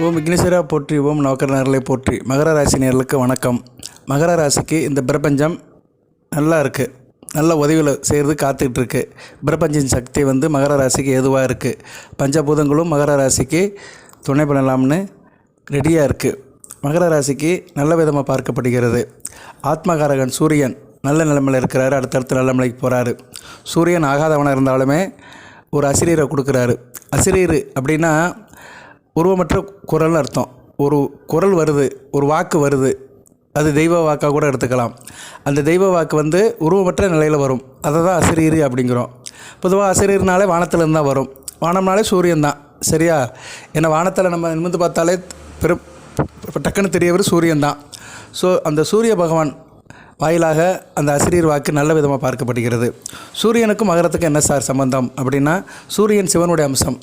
ஓம் விக்னேஸ்வரா போற்றி, ஓம் நவக்கரநர்களை போற்றி. மகர ராசி நேயர்களுக்கு வணக்கம். மகர ராசிக்கு இந்த பிரபஞ்சம் நல்லா இருக்குது, நல்ல உதவியில் செய்கிறது காத்துக்கிட்டு இருக்கு. பிரபஞ்சத்தின் சக்தி மகர ராசிக்கு ஏதுவாக இருக்குது. பஞ்சபூதங்களும் மகர ராசிக்கு துணை பண்ணலாம்னு ரெடியாக இருக்குது. மகர ராசிக்கு நல்ல விதமாக பார்க்கப்படுகிறது. ஆத்மகாரகன் சூரியன் நல்ல நிலைமையில் இருக்கிறாரு, அடுத்தடுத்து நல்ல நிலைக்கு போகிறாரு. சூரியன் ஆகாதவனாக இருந்தாலுமே ஒரு அசிரியரை கொடுக்குறாரு. அசிரியர் அப்படின்னா உருவமற்ற குரல்னு அர்த்தம். ஒரு குரல் வருது, ஒரு வாக்கு வருது, அது தெய்வ வாக்காக கூட எடுத்துக்கலாம். அந்த தெய்வ வாக்கு உருவமற்ற நிலையில் வரும். அதை தான் அசிரியர் அப்படிங்கிறோம். பொதுவாக அசிரியர்னாலே வானத்திலேருந்து தான் வரும். வானம்னாலே சூரியன் தான், சரியா? ஏன்னா வானத்தில் நம்ம நிமிர்ந்து பார்த்தாலே டக்குன்னு தெரியவர் சூரியன் தான். ஸோ அந்த சூரிய பகவான் வாயிலாக அந்த அசிரியர் வாக்கு நல்ல விதமாக பார்க்கப்படுகிறது. சூரியனுக்கும் மகரத்துக்கும் என்ன சார் சம்பந்தம் அப்படின்னா, சூரியன் சிவனுடைய அம்சம்.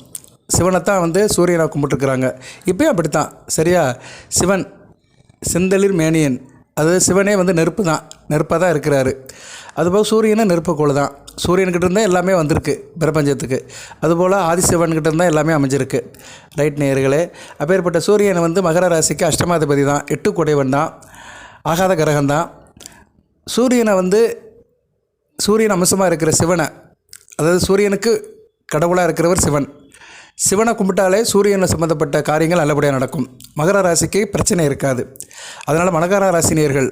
சிவனைத்தான் சூரியனை கும்பிட்டுருக்குறாங்க. இப்போயும் அப்படித்தான், சரியா? சிவன் செந்தளிர் மேனியன், அதாவது சிவனே நெருப்பு தான், நெருப்பாக தான் இருக்கிறாரு. அதுபோல் சூரியனும் நெருப்புக்கோள் தான். சூரியன்கிட்ட இருந்தால் எல்லாமே வந்திருக்கு பிரபஞ்சத்துக்கு. அதுபோல் ஆதிசிவன்கிட்ட இருந்தால் எல்லாமே அமைஞ்சிருக்கு. ரைட் நேயர்களே, அப்பேற்பட்ட சூரியனை மகர ராசிக்கு அஷ்டமாதிபதி தான், 8 குடைவன் தான், ஆகாத கிரகம்தான். சூரியனை சூரியன் அம்சமாக இருக்கிற சிவனை, அதாவது சூரியனுக்கு கடவுளாக இருக்கிறவர் சிவன். சிவனை கும்பிட்டாலே சூரியனை சம்மந்தப்பட்ட காரியங்கள் நல்லபடியாக நடக்கும். மகர ராசிக்கு பிரச்சனை இருக்காது. அதனால் மகர ராசினியர்கள்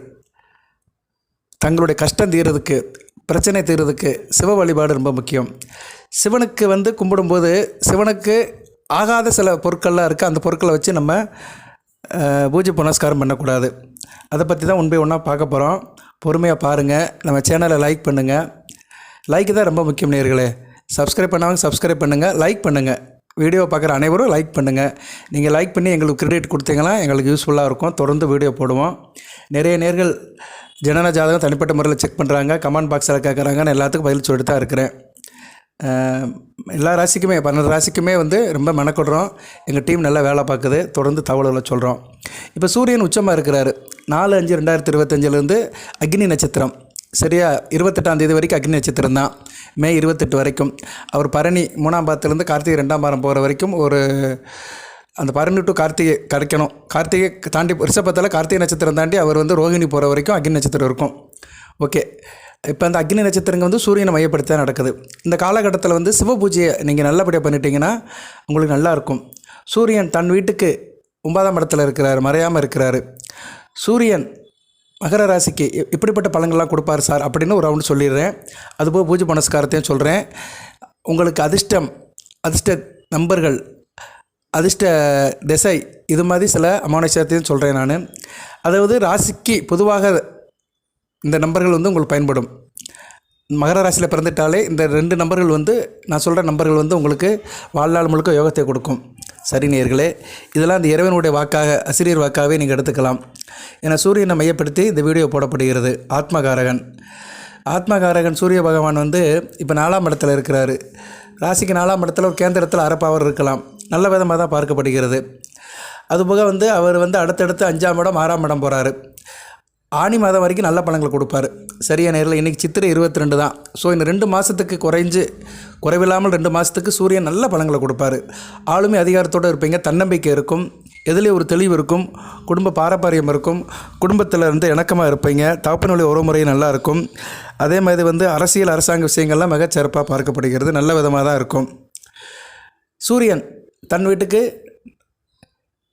தங்களுடைய கஷ்டம் தீர்றதுக்கு, பிரச்சனை தீர்றதுக்கு சிவ வழிபாடு ரொம்ப முக்கியம். சிவனுக்கு கும்பிடும்போது சிவனுக்கு ஆகாத சில பொருட்கள்லாம் இருக்குது. அந்த பொருட்களை வச்சு நம்ம பூஜை புனஸ்காரம் பண்ணக்கூடாது. அதை பற்றி தான் ஒன் பை ஒன்றா பார்க்க போகிறோம். பொறுமையாக பாருங்கள். நம்ம சேனலை லைக் பண்ணுங்கள். லைக் தான் ரொம்ப முக்கியம் நேயர்களே. சப்ஸ்கிரைப் பண்ணாமல் சப்ஸ்கிரைப் பண்ணுங்கள், லைக் பண்ணுங்கள். வீடியோ பார்க்குற அனைவரும் லைக் பண்ணுங்கள். நீங்கள் லைக் பண்ணி எங்களுக்கு கிரெடிட் கொடுத்தீங்கன்னா எங்களுக்கு யூஸ்ஃபுல்லாக இருக்கும். தொடர்ந்து வீடியோ போடுவோம். நிறைய நேர்கள் ஜனன ஜாதகம் தனிப்பட்ட முறையில் செக் பண்ணுறாங்க, கமெண்ட் பாக்ஸில் கேட்குறாங்க. நான் எல்லாத்துக்கும் பதில் சொல்லிட்டு தான் இருக்கிறேன். எல்லா ராசிக்குமே 12 ராசிக்குமே ரொம்ப மெனக்கொடுறோம். எங்கள் டீம் நல்லா வேலை பார்க்குது. தொடர்ந்து தகவல்களை சொல்கிறோம். இப்போ சூரியன் உச்சமாக இருக்கிறாரு. 4/5/2025 அக்னி நட்சத்திரம், சரியா? 28ஆம் தேதி வரைக்கும் அக்னி நட்சத்திரம் தான். மே 28 வரைக்கும். அவர் பரணி 3ஆம் பாதத்துலேருந்து கார்த்திகை 2ஆம் பாதம் போகிற வரைக்கும் ஒரு அந்த பரணி டு கார்த்திகை கிடைக்கணும். கார்த்திகை தாண்டி ரிஷபத்தில் கார்த்திகை நட்சத்திரம் தாண்டி அவர் ரோகிணி போகிற வரைக்கும் அக்னி நட்சத்திரம் இருக்கும். ஓகே, இப்போ அந்த அக்னி நட்சத்திரங்க சூரியனை மையப்படுத்தி தான் நடக்குது. இந்த காலகட்டத்தில் சிவ பூஜையை நீங்கள் நல்லபடியாக பண்ணிட்டீங்கன்னா உங்களுக்கு நல்லாயிருக்கும். சூரியன் தன் வீட்டுக்கு 9ஆம் இடத்துல இருக்கிறார், மறையாமல் இருக்கிறாரு. சூரியன் மகர ராசிக்கு இப்படிப்பட்ட பலன்கள்லாம் கொடுப்பார் சார் அப்படின்னு ஒரு ரவுண்டு சொல்லிடுறேன். அதுபோல் பூஜை புனஸ்காரத்தையும் சொல்கிறேன். உங்களுக்கு அதிர்ஷ்ட நம்பர்கள், அதிர்ஷ்ட திசை, இது மாதிரி சில அமானுஷத்தையும் சொல்கிறேன் நான். அதாவது ராசிக்கு பொதுவாக இந்த நம்பர்கள் உங்களுக்கு பயன்படும். மகர ராசியில் பிறந்துட்டாலே இந்த 2 நம்பர்கள் நான் சொல்கிற நம்பர்கள் உங்களுக்கு வாழ்நாள் முழுக்க யோகத்தை கொடுக்கும். சரி நேயர்களே, இதெல்லாம் இந்த இறைவனுடைய வாக்காக, அசிரியர் வாக்காகவே நீங்கள் எடுத்துக்கலாம். ஏன்னா சூரியனை மையப்படுத்தி இந்த வீடியோ போடப்படுகிறது. ஆத்மகாரகன் சூரிய பகவான் இப்போ 4ஆம் இடத்துல இருக்கிறாரு. ராசிக்கு 4ஆம் இடத்துல ஒரு கேந்திரத்தில் அரப்பாவர் இருக்கலாம். நல்ல விதமாக தான் பார்க்கப்படுகிறது. அதுபோக அவர் அடுத்தடுத்து 5ஆம் இடம் 6ஆம் இடம் போகிறாரு. ஆனி மாதம் வரைக்கும் நல்ல பலன்களை கொடுப்பார். சரியா நேரில் இன்றைக்கி சித்திரை 22 தான். ஸோ இந்த 2 மாதத்துக்கு குறைவில்லாமல் 2 மாதத்துக்கு சூரியன் நல்ல பலன்களை கொடுப்பார். ஆளுமை அதிகாரத்தோடு இருப்பீங்க, தன்னம்பிக்கை இருக்கும், எதுலேயும் ஒரு தெளிவு இருக்கும், குடும்ப பாரம்பரியம் இருக்கும், குடும்பத்தில் இணக்கமாக இருப்பீங்க, தகப்பனுடைய உறவுமுறை நல்லா இருக்கும். அதே மாதிரி அரசியல் அரசாங்க விஷயங்கள்லாம் மிகச்சிறப்பாக பார்க்கப்படுகிறது. நல்ல விதமாக தான் இருக்கும். சூரியன் தன் வீட்டுக்கு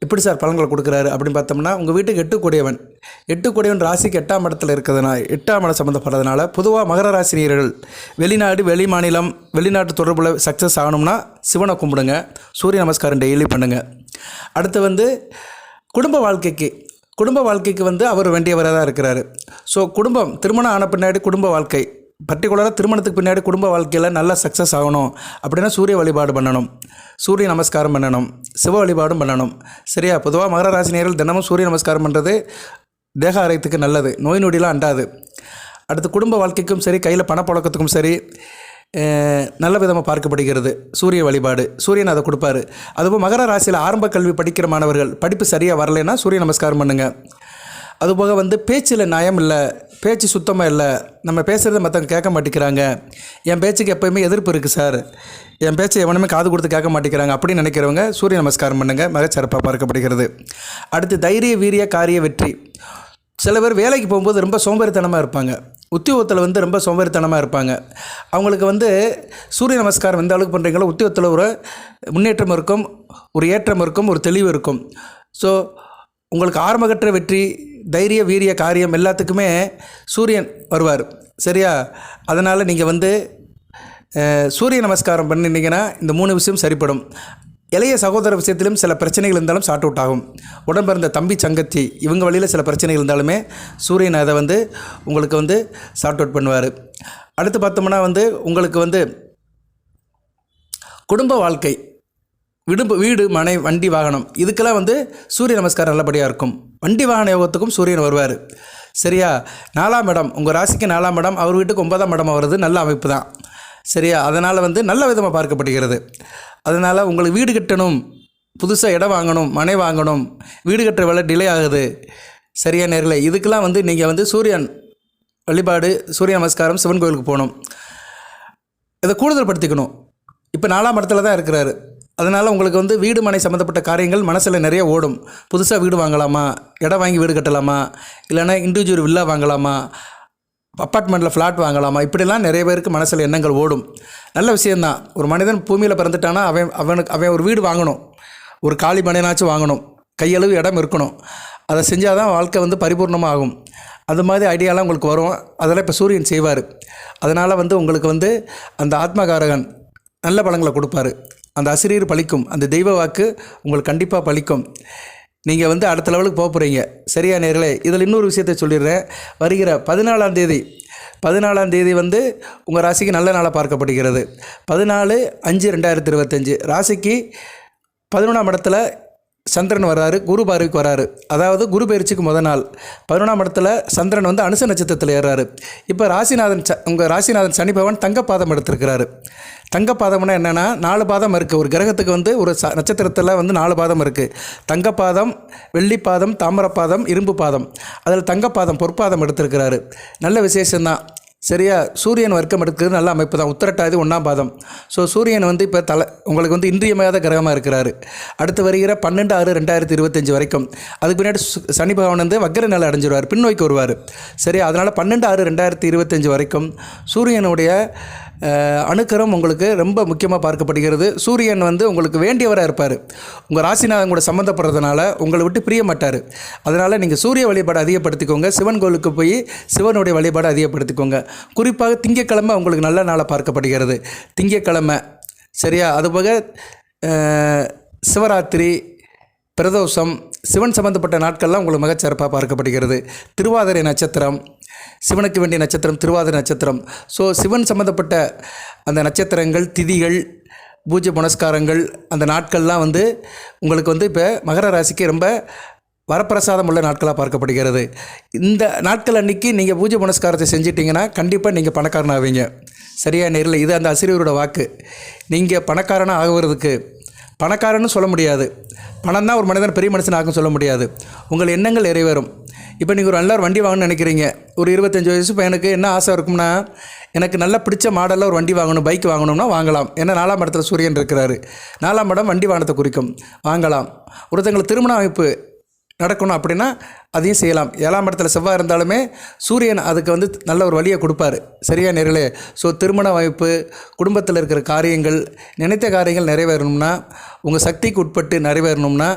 எப்படி சார் பலன்களை கொடுக்குறாரு அப்படின்னு பார்த்தோம்னா, உங்கள் வீட்டுக்கு 8 கூடியவன் ராசிக்கு 8ஆம் இடத்துல இருக்கிறதுனால, 8ஆம் இடம் சம்மந்தப்படுறதுனால பொதுவாக மகர ராசினியர்கள் வெளிநாடு, வெளி மாநிலம், வெளிநாட்டு தொடர்பில் சக்ஸஸ் ஆகணும்னா சிவனை கும்பிடுங்க, சூரிய நமஸ்காரம் டெய்லி பண்ணுங்கள். அடுத்து குடும்ப வாழ்க்கைக்கு அவர் வேண்டியவராக தான் இருக்கிறாரு. ஸோ குடும்பம் திருமணம் ஆன பின்னாடி குடும்ப வாழ்க்கை, பர்டிகுலராக திருமணத்துக்கு பின்னாடி குடும்ப வாழ்க்கையில் நல்லா சக்ஸஸ் ஆகணும் அப்படின்னா சூரிய வழிபாடு பண்ணணும், சூரிய நமஸ்காரம் பண்ணணும், சிவ வழிபாடும் பண்ணணும். சரியா? பொதுவாக மகர ராசினியர்கள் தினமும் சூரிய நமஸ்காரம் பண்ணுறது தேக ஆரோக்கியத்துக்கு நல்லது, நோய் நொடிலாம் அண்டாது. அடுத்து குடும்ப வாழ்க்கைக்கும் சரி, கையில் பணப்புழக்கத்துக்கும் சரி நல்ல விதமாக பார்க்கப்படுகிறது சூரிய வழிபாடு. சூரியன் அதை கொடுப்பாரு. அதுபோல் மகர ராசியில் ஆரம்ப கல்வி படிக்கிற மாணவர்கள் படிப்பு சரியாக வரலைன்னா சூரிய நமஸ்காரம் பண்ணுங்கள். அதுபோக வந்து பேச்சில் நயம் இல்லை, பேச்சு சுத்தமாக இல்லை, நம்ம பேசுகிறத மற்றவங்க கேட்க மாட்டேங்கிறாங்க, என் பேச்சுக்கு எப்போயுமே எதிர்ப்பு இருக்குது சார், என் பேச்சை எவனுமே காது கொடுத்து கேட்க மாட்டேங்கிறாங்க அப்படின்னு நினைக்கிறவங்க சூரிய நமஸ்காரம் பண்ணுங்கள், மிகச்சிறப்பாக பார்க்கப்படுகிறது. அடுத்து தைரிய வீரிய காரிய வெற்றி. சில பேர் வேலைக்கு போகும்போது ரொம்ப சோம்பேறித்தனமாக இருப்பாங்க, உத்தியோகத்தில் வந்து ரொம்ப சோம்பேறித்தனமாக இருப்பாங்க. அவங்களுக்கு வந்து சூரிய நமஸ்காரம் எந்த அளவுக்கு பண்ணுறீங்களோ உத்தியோகத்தில் ஒரு முன்னேற்றம் இருக்கும், ஒரு ஏற்றம் இருக்கும், ஒரு தெளிவு இருக்கும். ஸோ உங்களுக்கு ஆரம்பகற்ற வெற்றி, தைரிய வீரிய காரியம் எல்லாத்துக்குமே சூரியன் வருவார். சரியா? அதனால் நீங்கள் வந்து சூரிய நமஸ்காரம் பண்ணினீங்கன்னா இந்த 3 விஷயம் சரிப்படும். இளைய சகோதர விஷயத்திலும் சில பிரச்சனைகள் இருந்தாலும் சார்ட் அவுட் ஆகும். உடன் பிறந்த தம்பி சங்கத்தி இவங்க வழியில் சில பிரச்சனைகள் இருந்தாலுமே சூரியன் அதை வந்து உங்களுக்கு வந்து சார்ட் அவுட் பண்ணுவார். அடுத்து பார்த்தோம்னா வந்து உங்களுக்கு வந்து குடும்ப வாழ்க்கை, வீடு மனை வண்டி வாகனம் இதுக்கெல்லாம் வந்து சூரிய நமஸ்காரம் நல்லபடியாக இருக்கும். வண்டி வாகன யோகத்துக்கும் சூரியன் வருவார். சரியா? 4ஆம் இடம், உங்கள் ராசிக்கு 4ஆம் இடம், அவர் வீட்டுக்கு 9ஆம் இடம் வருது, நல்ல அமைப்பு தான். சரியா? அதனால் வந்து நல்ல விதமாக பார்க்கப்படுகிறது. அதனால் உங்களுக்கு வீடு கட்டணும், புதுசாக இடம் வாங்கணும், மனை வாங்கணும், வீடு கட்டுற வேலை டிலே ஆகுது. சரியா நேரில் இதுக்கெல்லாம் வந்து நீங்கள் வந்து சூரியன் வழிபாடு, சூரிய நமஸ்காரம், சிவன் கோயிலுக்கு போகணும். இதை கூடுதல் படுத்திக்கணும். இப்போ 4ஆம் இடத்துல தான் இருக்கிறாரு. அதனால் உங்களுக்கு வந்து வீடு மனை சம்மந்தப்பட்ட காரியங்கள் மனசில் நிறைய ஓடும். புதுசாக வீடு வாங்கலாமா, இடம் வாங்கி வீடு கட்டலாமா, இல்லைனா இண்டிவிஜுவல் வில்லா வாங்கலாமா, அப்பார்ட்மெண்ட்டில் ஃப்ளாட் வாங்கலாமா, இப்படிலாம் நிறைய பேருக்கு மனசில் எண்ணங்கள் ஓடும். நல்ல விஷயந்தான். ஒரு மனிதன் பூமியில் பிறந்துட்டானா அவன் ஒரு வீடு வாங்கணும், ஒரு காலி மனைனாச்சும் வாங்கணும், கையளவு இடம் இருக்கணும். அதை செஞ்சால் தான் வாழ்க்கை வந்து பரிபூர்ணமாக ஆகும். அது மாதிரி ஐடியாலாம் உங்களுக்கு வரும். அதெல்லாம் இப்போ சூரியன் செய்வார். அதனால் வந்து உங்களுக்கு வந்து அந்த ஆத்மகாரகன் நல்ல பலங்களை கொடுப்பாரு. அந்த அசிரியர் பலிக்கும், அந்த தெய்வ வாக்கு உங்களுக்கு கண்டிப்பாக பலிக்கும். நீங்கள் வந்து அடுத்த லெவலுக்கு போக போகிறீங்க. சரியா நேர்களே? இதில் இன்னொரு விஷயத்தை சொல்லிடுறேன். வருகிற 14ஆம் தேதி வந்து உங்கள் ராசிக்கு நல்ல நாளாக பார்க்கப்படுகிறது. 14/5/2025 ராசிக்கு 11ஆம் இடத்துல சந்திரன் வர்றாரு, குரு பார்வைக்கு வராரு. அதாவது குரு பயிற்சிக்கு முதல் நாள் 11ஆம் இடத்துல சந்திரன் வந்து அனுச நட்சத்திரத்தில் ஏறாரு. இப்போ உங்கள் ராசிநாதன் சனி பகவான் தங்கப்பாதம் எடுத்திருக்கிறாரு. தங்கப்பாதம்னா என்னென்னா 4 பாதம் இருக்குது. ஒரு கிரகத்துக்கு வந்து ஒரு நட்சத்திரத்தில் வந்து 4 பாதம் இருக்குது. தங்கப்பாதம், வெள்ளிப்பாதம், தாமிரப்பாதம், இரும்பு பாதம். அதில் தங்கப்பாதம் பொற்பாதம் எடுத்திருக்கிறாரு. நல்ல விசேஷம்தான். சரியா? சூரியன் வர்க்கம் எடுக்கிறது நல்ல அமைப்பு தான். உத்திரட்டாதி 1ஆம் பாதம். ஸோ சூரியன் வந்து இப்போ உங்களுக்கு வந்து இன்றியமையாத கிரகமாக இருக்கிறாரு. அடுத்து வருகிற 12/6/2025 வரைக்கும். அதுக்கு பின்னாடி சனி பகவான் வந்து வக்கர நிலை அடைஞ்சிடுவார், பின்னோக்கி வருவார். சரியா? அதனால் 12/6/2025 வரைக்கும் சூரியனுடைய அணுக்கரம் உங்களுக்கு ரொம்ப முக்கியமாக பார்க்கப்படுகிறது. சூரியன் வந்து உங்களுக்கு வேண்டியவராக இருப்பார். உங்கள் ராசிநாதன் கூட சம்மந்தப்படுறதுனால உங்களை விட்டு பிரிய மாட்டார். அதனால் நீங்கள் சூரிய வழிபாடு அதிகப்படுத்திக்கோங்க. சிவன் கோயிலுக்கு போய் சிவனுடைய வழிபாடு அதிகப்படுத்திக்கோங்க. குறிப்பாக திங்கட்கிழமை உங்களுக்கு நல்ல நாளாக பார்க்கப்படுகிறது. திங்கட்கிழமை. சரியா? அதுபோக சிவராத்திரி, பிரதோஷம், சிவன் சம்பந்தப்பட்ட நாட்கள்லாம் உங்களுக்கு மிகச்சிறப்பாக பார்க்கப்படுகிறது. திருவாதிரை நட்சத்திரம், சிவனுக்கு வேண்டிய நட்சத்திரம் திருவாதிரை நட்சத்திரம். ஸோ சிவன் சம்மந்தப்பட்ட அந்த நட்சத்திரங்கள், திதிகள், பூஜை புனஸ்காரங்கள், அந்த நாட்கள்லாம் வந்து உங்களுக்கு வந்து இப்போ மகர ராசிக்கு ரொம்ப வரப்பிரசாதம் உள்ள நாட்களாக பார்க்கப்படுகிறது. இந்த நாட்கள் அன்றைக்கி நீங்கள் பூஜை புனஸ்காரத்தை செஞ்சிட்டிங்கன்னா கண்டிப்பாக நீங்கள் பணக்காரன் ஆவீங்க. சரியா நேரில்? இது அந்த அசிரியரோட வாக்கு. நீங்கள் பணக்காரனாக ஆகுறதுக்கு, பணக்காரன்னு சொல்ல முடியாது, பணம் தான் ஒரு மனிதன் பெரிய மனுஷன் ஆகும் சொல்ல முடியாது. உங்கள் எண்ணங்கள் நிறைவேறும். இப்போ நீங்கள் ஒரு நல்ல வண்டி வாங்கணும்னு நினைக்கிறீங்க. ஒரு 25 வயசு பையனுக்கு என்ன ஆசை இருக்கும்னா, எனக்கு நல்லா பிடிச்ச மாடலில் ஒரு வண்டி வாங்கணும், பைக் வாங்கணும்னா வாங்கலாம். ஏன்னா 4ஆம் இடத்துல சூரியன் இருக்கிறாரு. 4ஆம் இடம் வண்டி வாகனத்தை குறிக்கும், வாங்கலாம். ஒருத்தங்களுக்கு திருமண அமைப்பு நடக்கணும் அப்படின்னா அதையும் செய்யலாம். 7ஆம் இடத்துல செவ்வாய் இருந்தாலுமே சூரியன் அதுக்கு வந்து நல்ல ஒரு வழியை கொடுப்பார். சரியா நேர்களே? ஸோ திருமண வாய்ப்பு, குடும்பத்தில் இருக்கிற காரியங்கள், நினைத்த காரியங்கள் நிறைவேறணும்னா, உங்கள் சக்திக்கு உட்பட்டு நிறைவேறணும்னா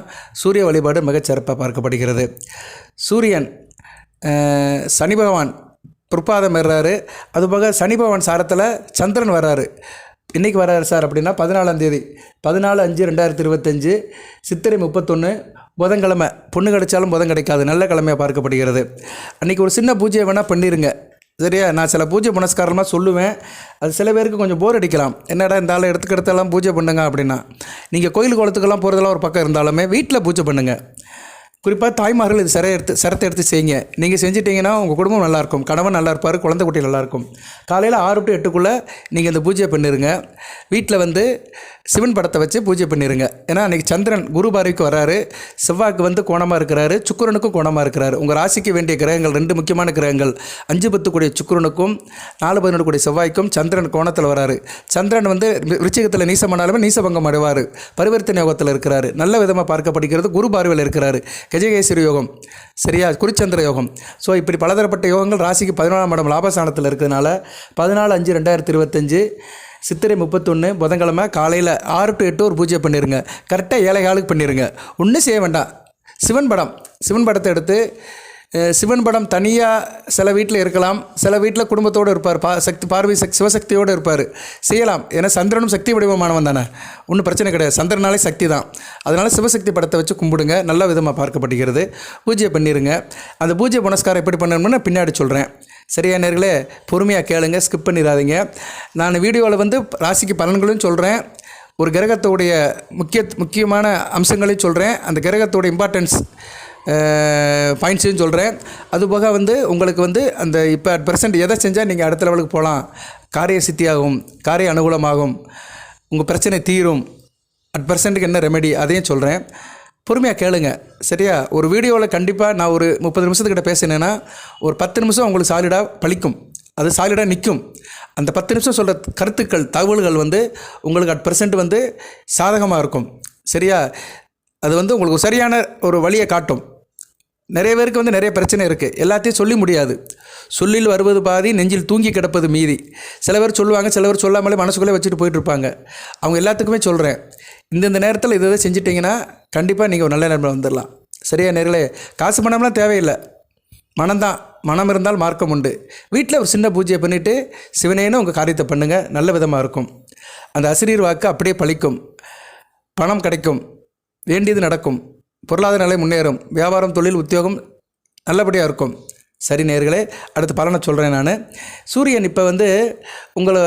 சூரிய வழிபாடு மிகச்சிறப்பாக பார்க்கப்படுகிறது. சூரியன் சனி பகவான் பொற்பாதம் ஏறுறாரு. அதுபோக சனி பகவான் சாரத்தில் சந்திரன் வர்றாரு. இன்றைக்கி வர்றாரு சார் அப்படின்னா 14ஆம் தேதி 14/5/2025 சித்திரை 31 புதன்கிழமை. பொண்ணு கிடைச்சாலும் புதன் கிடைக்காது, நல்ல கிழமையாக பார்க்கப்படுகிறது. அன்றைக்கி ஒரு சின்ன பூஜையை வேணால் பண்ணிடுங்க. சரியா? நான் சில பூஜை புனஸ்காரமாக சொல்லுவேன். அது சில பேருக்கு கொஞ்சம் போர் அடிக்கலாம். என்னடா இந்த ஆள் எடுத்துக்கிட்டெல்லாம் பூஜை பண்ணுங்க அப்படின்னா, நீங்கள் கோயில் குளத்துக்கெல்லாம் போகிறதெல்லாம் ஒரு பக்கம் இருந்தாலுமே வீட்டில் பூஜை பண்ணுங்கள். குறிப்பாக தாய்மார்கள் இது சிரத்தை எடுத்து செய்யுங்க. நீங்கள் செஞ்சிட்டிங்கன்னா உங்கள் குடும்பம் நல்லாயிருக்கும், கணவன் நல்லா இருப்பார், குழந்தை குட்டி நல்லாயிருக்கும். காலையில் 6 to 8க்குள்ளே நீங்கள் இந்த பூஜையை பண்ணிடுங்க. வீட்டில் வந்து சிவன் படத்தை வச்சு பூஜை பண்ணிடுங்க. ஏன்னா அன்றைக்கி சந்திரன் குரு பார்வைக்கு வராரு, செவ்வாய்க்கு வந்து கோணமாக இருக்கிறாரு, சுக்கிரனுக்கும் கோணமாக இருக்கிறாரு. உங்கள் ராசிக்கு வேண்டிய கிரகங்கள் 2 முக்கியமான கிரகங்கள் 5-10 கூடிய சுக்கிரனுக்கும் 4-11 கூடிய செவ்வாய்க்கும் சந்திரன் கோணத்தில் வராரு. சந்திரன் வந்து விருச்சிகத்தில் நீசமானாலுமே நீசபங்கம் அடைவார், பரிவர்த்தனை யோகத்தில் இருக்கிறாரு, நல்ல விதமாக பார்க்கப்படுகிறது. குரு பார்வையில் இருக்கிறாரு, கஜகேசரி யோகம், சரியா, குருச்சந்திர யோகம். ஸோ இப்படி பலதரப்பட்ட யோகங்கள் ராசிக்கு 14ஆம் இடம் லாபஸ்தானத்தில் இருக்கிறதுனால 14/5/2025 சித்திரை 31 புதன்கிழமை காலையில் 6 to 8 ஒரு பூஜை பண்ணிடுங்க. கரெக்டாக 7:15 பண்ணிடுங்க. ஒன்றும் செய்ய வேண்டாம். சிவன் படத்தை எடுத்து, சிவன் படம் தனியாக சில வீட்டில் இருக்கலாம், சில வீட்டில் குடும்பத்தோடு இருப்பார், சிவசக்தியோடு இருப்பார், செய்யலாம். ஏன்னா சந்திரனும் சக்தி வடிவமானவன் தானே, ஒன்றும் பிரச்சனை கிடையாது. சந்திரனாலே சக்தி தான். அதனால் சிவசக்தி படத்தை வச்சு கும்பிடுங்க, நல்ல விதமாக பார்க்கப்படுகிறது. பூஜை பண்ணிடுங்க. அந்த பூஜை புனஸ்காரம் எப்படி பண்ணணும்னு நான் பின்னாடி சொல்கிறேன். சரியா நேர்களே, பொறுமையாக கேளுங்க, ஸ்கிப் பண்ணிடாதீங்க. நான் வீடியோவில் வந்து ராசிக்கு பலன்களும் சொல்கிறேன், ஒரு கிரகத்தோடைய முக்கியமான அம்சங்களையும் சொல்கிறேன், அந்த கிரகத்தோடைய இம்பார்ட்டன்ஸ் பாயிண்ட்ஸையும் சொல்கிறேன். அதுபோக வந்து உங்களுக்கு வந்து அந்த இப்போ ப்ரெசென்ட் எதை செஞ்சால் நீங்கள் அடுத்த லெவலுக்கு போகலாம், காரிய சித்தியாகும், காரிய அனுகூலமாகும், உங்கள் பிரச்சனை தீரும், ப்ரெசென்ட்டுக்கு என்ன ரெமெடி அதையும் சொல்கிறேன். பொறுமையாக கேளுங்க, சரியா. ஒரு வீடியோவில் கண்டிப்பாக நான் ஒரு 30 நிமிஷத்துக்கிட்ட பேசினேன்னா ஒரு 10 நிமிஷம் உங்களுக்கு சாலிடாக பழிக்கும், அது சாலிடாக நிற்கும். அந்த 10 நிமிஷம் சொல்கிற கருத்துக்கள், தகவல்கள் வந்து உங்களுக்கு ப்ரெசென்ட் வந்து சாதகமாக இருக்கும், சரியா. அது வந்து உங்களுக்கு சரியான ஒரு வழியை காட்டும். நிறைய பேருக்கு வந்து நிறைய பிரச்சனை இருக்குது, எல்லாத்தையும் சொல்லி முடியாது. சொல்லில் வருவது பாதி, நெஞ்சில் தூங்கி கிடப்பது மீதி. சில பேர் சொல்லுவாங்க, சில பேர் சொல்லாமலே மனசுக்குள்ளே வச்சுட்டு போயிட்டுருப்பாங்க. அவங்க எல்லாத்துக்குமே சொல்கிறேன், இந்தந்த நேரத்தில் இதை செஞ்சிட்டிங்கன்னா கண்டிப்பாக நீங்கள் ஒரு நல்ல நிலைமை வந்துடலாம். சரியா நேர்களே, காசு பணம்லாம் தேவையில்லை, மனம்தான். மனம் இருந்தால் மார்க்கம் உண்டு. வீட்டில் ஒரு சின்ன பூஜையை பண்ணிவிட்டு சிவனேன்னு உங்கள் காரியத்தை பண்ணுங்கள், நல்ல விதமாக இருக்கும். அந்த அசிரியர் வாக்கு அப்படியே பழிக்கும், பணம் கிடைக்கும், வேண்டியது நடக்கும், பொருளாதார நிலை முன்னேறும், வியாபாரம், தொழில், உத்தியோகம் நல்லபடியாக இருக்கும். சரி நேர்களே, அடுத்த பலனை சொல்கிறேன் நான். சூரியன் இப்போ வந்து உங்களை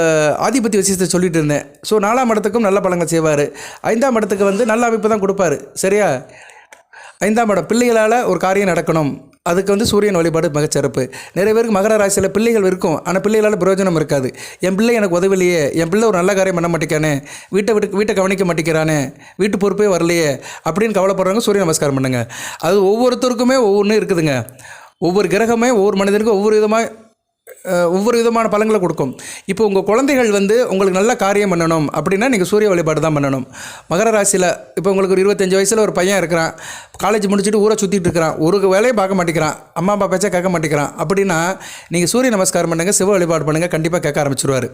ஆதிபத்திய விஷயத்தை சொல்லிகிட்டு இருந்தேன். ஸோ 4ஆம் இடத்துக்கும் நல்ல பலன்கள் செய்வார், 5ஆம் இடத்துக்கு வந்து நல்ல அமைப்பு தான் கொடுப்பாரு, சரியா. 5ஆம் இடம் பிள்ளைகளால் ஒரு காரியம் நடக்கணும், அதுக்கு வந்து சூரியன் வழிபாடு மிகச்சிறப்பு. நிறைய பேருக்கு மகர ராசியில் பிள்ளைகள் இருக்கும், ஆனால் பிள்ளைகளால் பிரயோஜனம் இருக்காது. என் பிள்ளை எனக்கு உதவிலையே, என் பிள்ளை ஒரு நல்ல காரியம் பண்ண மாட்டேங்கானே, வீட்டை கவனிக்க மாட்டேங்கிறானே, வீட்டு பொறுப்பே வரலையே அப்படின்னு கவலைப்படுறவங்க சூரிய நமஸ்காரம் பண்ணுங்கள். அது ஒவ்வொருத்தருக்குமே ஒவ்வொன்று இருக்குதுங்க. ஒவ்வொரு கிரகமே ஒவ்வொரு மனிதனுக்கும் ஒவ்வொரு விதமான பலன்களை கொடுக்கும். இப்போ உங்கள் குழந்தைகள் வந்து உங்களுக்கு நல்ல காரியம் பண்ணணும் அப்படின்னா நீங்கள் சூரிய வழிபாடு தான் பண்ணணும். மகர ராசியில் இப்போ உங்களுக்கு ஒரு 25 வயசில் ஒரு பையன் இருக்கிறான், காலேஜ் முடிச்சுட்டு ஊரை சுற்றிட்டு இருக்கிறான், ஒரு வேலையை பார்க்க மாட்டேங்கிறான், அம்மா அப்பா பேச்சா கேட்க மாட்டேங்கிறான் அப்படின்னா நீங்கள் சூரிய நமஸ்காரம் பண்ணுங்கள், சிவ வழிபாடு பண்ணுங்கள், கண்டிப்பாக கேட்க ஆரம்பிச்சிருவார்,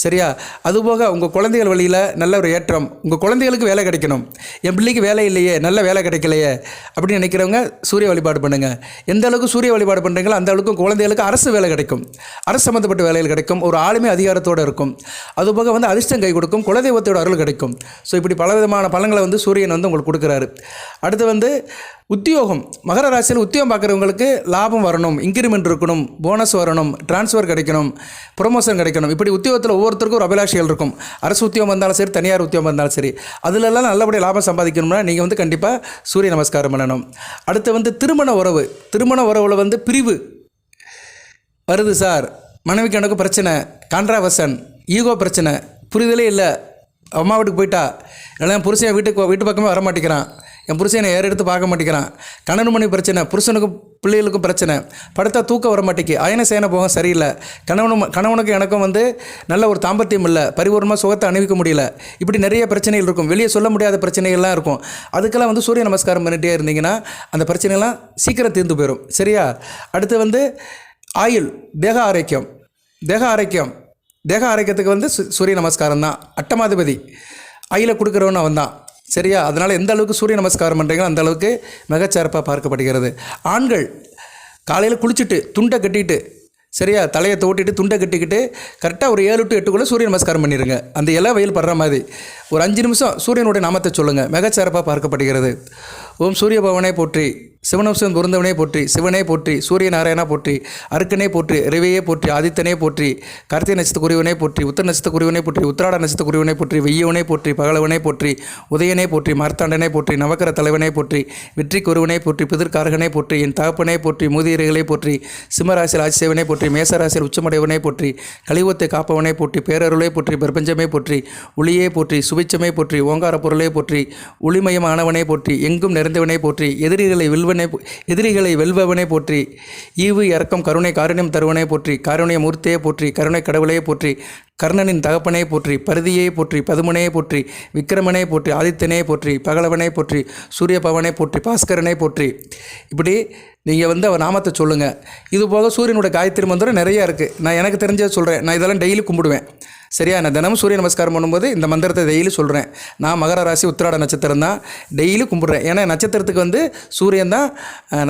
சரியா. அதுபோக உங்கள் குழந்தைகள் வழியில் நல்ல ஒரு ஏற்றம், உங்கள் குழந்தைகளுக்கு வேலை கிடைக்கணும், என் பிள்ளைக்கு வேலை இல்லையே, நல்ல வேலை கிடைக்கலையே அப்படின்னு நினைக்கிறவங்க சூரிய வழிபாடு பண்ணுங்கள். எந்த அளவுக்கு சூரிய வழிபாடு பண்ணுறீங்களோ அந்த அளவுக்கு குழந்தைகளுக்கு அரசு வேலை கிடைக்கும், அரசு சம்பந்தப்பட்ட வேலைகள் கிடைக்கும், ஒரு ஆளுமை அதிகாரத்தோடு இருக்கும். அதுபோக வந்து அதிர்ஷ்டம் கை கொடுக்கும், குலதெய்வத்தோட அருள் கிடைக்கும். ஸோ இப்படி பலவிதமான பலன்களை வந்து சூரியன் வந்து உங்களுக்கு கொடுக்குறாரு. அடுத்து வந்து உத்தியோகம், மகர ராசியில் உத்தியோகம் பார்க்குறவங்களுக்கு லாபம் வரணும், இன்க்ரிமெண்ட் இருக்கணும், போனஸ் வரணும், டிரான்ஸ்ஃபர் கிடைக்கணும், ப்ரொமோஷன் கிடைக்கணும். இப்படி உத்தியோகத்தில் ஒவ்வொருத்தருக்கும் ஒரு அபிலாஷைகள் இருக்கும். அரசு உத்தியோகம் வந்தாலும் சரி, தனியார் உத்தியோகம் வந்தாலும் சரி, அதிலெல்லாம் நல்லபடியாக லாபம் சம்பாதிக்கணும்னா நீங்கள் வந்து கண்டிப்பாக சூரிய நமஸ்காரம் பண்ணணும். அடுத்து வந்து திருமண உறவில் வந்து பிரிவு வருது சார், மனைவிக்கு எனக்கு பிரச்சனை, கான்ட்ராவர்சன், ஈகோ பிரச்சனை, புரிதலே இல்லை, அம்மா வீட்டுக்கு போயிட்டா, இல்லைனா புருஷன் வீட்டு பக்கமே வர மாட்டேங்கிறான், என் புருஷனை ஏற எடுத்து பார்க்க மாட்டேங்கிறான், கணவன் மனைவி பிரச்சனை, புருஷனுக்கும் பிள்ளைகளுக்கும் பிரச்சனை, படுத்தா தூக்கம் வர மாட்டேங்கி, அயன சேன போக சரியில்லை, கணவனுக்கும் எனக்கும் வந்து நல்ல ஒரு தாம்பத்தியம் இல்லை, பரிபூர்ணமாக சுகத்தை அணிவிக்க முடியல, இப்படி நிறைய பிரச்சனைகள் இருக்கும், வெளியே சொல்ல முடியாத பிரச்சனைகள்லாம் இருக்கும். அதுக்கெல்லாம் வந்து சூரிய நமஸ்காரம் பண்ணிகிட்டே இருந்தீங்கன்னா அந்த பிரச்சனைகள்லாம் சீக்கிரம் தீர்ந்து போயிடும், சரியா. அடுத்து வந்து ஆயுள், தேக ஆரோக்கியத்துக்கு வந்து சூரிய நமஸ்காரம் தான். அட்டமாதிபதி ஆயிலை கொடுக்குறவன்னு அவன் தான், சரியா. அதனால் எந்த அளவுக்கு சூரிய நமஸ்காரம் பண்ணுறீங்களோ அந்த அளவுக்கு மிகச்சிறப்பாக பார்க்கப்படுகிறது. ஆண்கள் காலையில் குளிச்சுட்டு துண்டை கட்டிட்டு, சரியா, தலையை தோட்டிட்டு துண்டை கட்டிக்கிட்டு கரெக்டாக ஒரு 7 to 8 சூரிய நமஸ்காரம் பண்ணிடுங்க. அந்த இலை வெயில் படுற மாதிரி ஒரு 5 நிமிஷம் சூரியனுடைய நாமத்தை சொல்லுங்கள், மிகச்சிறப்பாக பார்க்கப்படுகிறது. ஓம் சூரிய பவனை போற்றி, சிவனம்சம் பொருந்தவனே போற்றி, சிவனே போற்றி, சூரிய நாராயணா போற்றி, அருக்கனே போற்றி, ரவியே போற்றி, ஆதித்தனே போற்றி, கார்த்திகை நட்சத்திரக்குரியவனே போற்றி, உத்தர நட்சத்திரக்குரியவனே போற்றி, உத்திராட நட்சத்திரக்குரியவனே போற்றி, வெய்யவனே போற்றி, பகலவனே போற்றி, உதயனே போற்றி, மார்த்தாண்டனே போற்றி, நவக்கர தலைவனே போற்றி, வெற்றிக்கு ஒருவனே போற்றி, பிதிர்காரகனே போற்றி, என் தகப்பனே போற்றி, மூதியர்களே போற்றி, சிம்மராசியில் ஆட்சி செய்வனே போற்றி, மேசராசியில் உச்சமடைவனே போற்றி, கலிவத்தை காப்பவனே போற்றி, பேரருளே போற்றி, பிரபஞ்சமே போற்றி, ஒளியே போற்றி, சுபிச்சமே போற்றி, ஓங்கார பொருளே போற்றி, ஒளிமயமானவனே போற்றி, எங்கும் நிறைந்தவனே போற்றி, எதிரிகளை வெல்பவனே போற்றி, ஈவு இரக்கம் கருணை காருண்யம் தருவனே போற்றி, காருண்ய மூர்த்தியே போற்றி, கருணை கடவுளே போற்றி, கர்ணனின் தகப்பனே போற்றி, பருதியே போற்றி, பதுமனே போற்றி, விக்கிரமனே போற்றி, ஆதித்தனே போற்றி, பகலவனே போற்றி, சூரிய பவனே போற்றி, பாஸ்கரனே போற்றி. இப்படி நீங்கள் அவர் நாமத்தை சொல்லுங்கள். இது போக சூரியனோட காயத்ரி மந்திரம் நிறையா இருக்குது. நான் எனக்கு தெரிஞ்சதை சொல்கிறேன். நான் இதெல்லாம் டெய்லி கும்பிடுவேன். சரியா? நான் தினமும் சூரிய நமஸ்காரம் பண்ணும்போது இந்த மந்திரத்தை டெய்லி சொல்கிறேன். நான் மகர ராசி உத்திராட நட்சத்திரம் தான் டெய்லி கும்பிட்றேன். ஏன்னா நட்சத்திரத்துக்கு சூரியன் தான்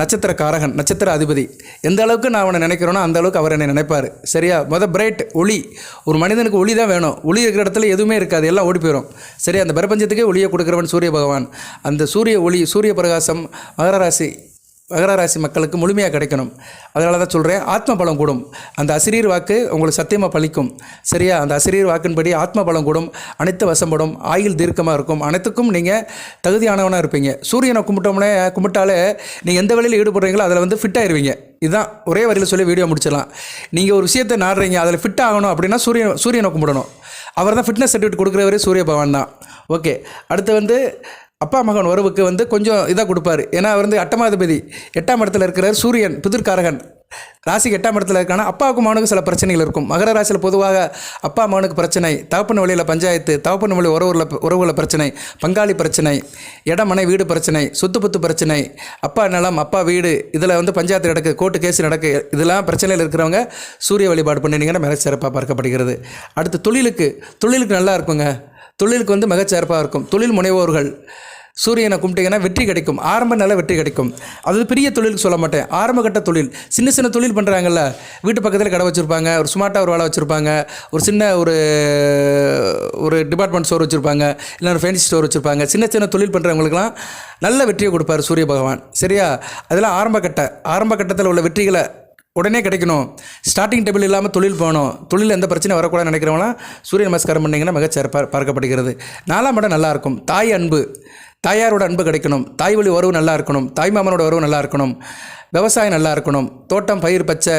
நட்சத்திர காரகன், நட்சத்திர அதிபதி. எந்த அளவுக்கு நான் அவனை நினைக்கிறேனோ அந்த அளவுக்கு அவர் என்னை நினைப்பார். சரியா? பிரைட் ஒளி. ஒரு மனிதனுக்கு ஒளி தான் வேணும். ஒளி இருக்கிற இடத்துல எதுவுமே இருக்காது, எல்லாம் ஓடி போயிடும். சரியா? அந்த பிரபஞ்சத்துக்கே ஒளியை கொடுக்குறவன் சூரிய பகவான். அந்த சூரிய ஒளி, சூரிய பிரகாசம் மகர ராசி மக்களுக்கு முழுமையாக கிடைக்கணும். அதனால தான் சொல்கிறேன், ஆத்ம பலம் கூடும். அந்த அசிரீர் வாக்கு உங்களுக்கு சத்தியமாக பலிக்கும். சரியா? அந்த அசிரீர் வாக்கின்படி ஆத்ம பலம் கூடும், அனைத்து வசப்படும், ஆயுள் தீர்க்கமாக இருக்கும், அனைத்துக்கும் நீங்கள் தகுதியானவனாக இருப்பீங்க. சூரியனை கும்பிட்டாலே நீங்கள் எந்த வழியில் ஈடுபடுறீங்களோ அதில் ஃபிட் ஆயிடுவீங்க. இதுதான் ஒரே வரியில் சொல்லி வீடியோ முடிச்சிடலாம். நீங்கள் ஒரு விஷயத்தை நாடுறீங்க, அதில் ஃபிட் ஆகணும் அப்படின்னா சூரியனை கும்பிடணும். அவர் தான் ஃபிட்னஸ் சர்டிஃபிகேட் கொடுக்குறவரே சூரிய பகவான் தான். ஓகே. அடுத்து அப்பா மகன் உறவுக்கு கொஞ்சம் இதாக கொடுப்பார். ஏன்னா அவர் அட்டமாதிபதி, 8ஆம் இடத்துல இருக்கிறார். சூரியன் பிதிர்காரகன், ராசிக்கு 8ஆம் இடத்துல இருக்கானா அப்பாவுக்கும் மகனுக்கும் சில பிரச்சனைகள் இருக்கும். மகர ராசியில் பொதுவாக அப்பா மகனுக்கு பிரச்சனை, தகப்பன் வழியில் பஞ்சாயத்து, தகப்பன் வழி உறவுகளை பிரச்சனை, பங்காளி பிரச்சனை, இடமனை வீடு பிரச்சனை, சொத்து பத்து பிரச்சனை, அப்பா நிலம் அப்பா வீடு, இதில் பஞ்சாயத்து நடக்கு, கோர்ட்டு கேஸ் நடக்கு. இதெல்லாம் பிரச்சனையில் இருக்கிறவங்க சூரிய வழிபாடு பண்ணினீங்கன்னா மிக சிறப்பாக பார்க்கப்படுகிறது. அடுத்து தொழிலுக்கு நல்லா இருக்குங்க. தொழிலுக்கு மிகச்சிறப்பாக இருக்கும். தொழில் முனைவோர்கள் சூரியனை கும்பிட்டீங்கன்னா வெற்றி கிடைக்கும். ஆரம்ப நல்ல வெற்றி கிடைக்கும். அது பெரிய தொழிலுக்கு சொல்ல மாட்டேன், ஆரம்ப கட்ட தொழில். சின்ன தொழில் பண்ணுறாங்கல்ல, வீட்டு பக்கத்தில் கடை வச்சுருப்பாங்க, ஒரு ஸ்மார்ட்டாக ஒரு வேலை வச்சுருப்பாங்க, ஒரு சின்ன ஒரு டிபார்ட்மெண்ட் ஸ்டோர் வச்சுருப்பாங்க, இல்லை ஒரு ஃபேன்சி ஸ்டோர் வச்சுருப்பாங்க. சின்ன தொழில் பண்ணுறவங்களுக்குலாம் நல்ல வெற்றியை கொடுப்பார் சூரிய பகவான். சரியா? அதெல்லாம் ஆரம்ப கட்டத்தில் உள்ள வெற்றிகளை உடனே கிடைக்கணும். ஸ்டார்டிங் டேபிள் இல்லாமல் தொழில் போகணும், தொழில் எந்த பிரச்சனையும் வரக்கூடாதுன்னு நினைக்கிறவங்களாம் சூரிய நமஸ்காரம் பண்ணிங்கன்னா மிகச்சிறப்பாக பார்க்கப்படுகிறது. 4ஆம் இடம் நல்லாயிருக்கும். தாய் அன்பு, தாயாரோட அன்பு கிடைக்கணும். தாய் வழி உறவு நல்லா இருக்கணும். தாய் மாமனோட உறவு நல்லா இருக்கணும். விவசாயம் நல்லா இருக்கணும். தோட்டம் பயிர் பச்சை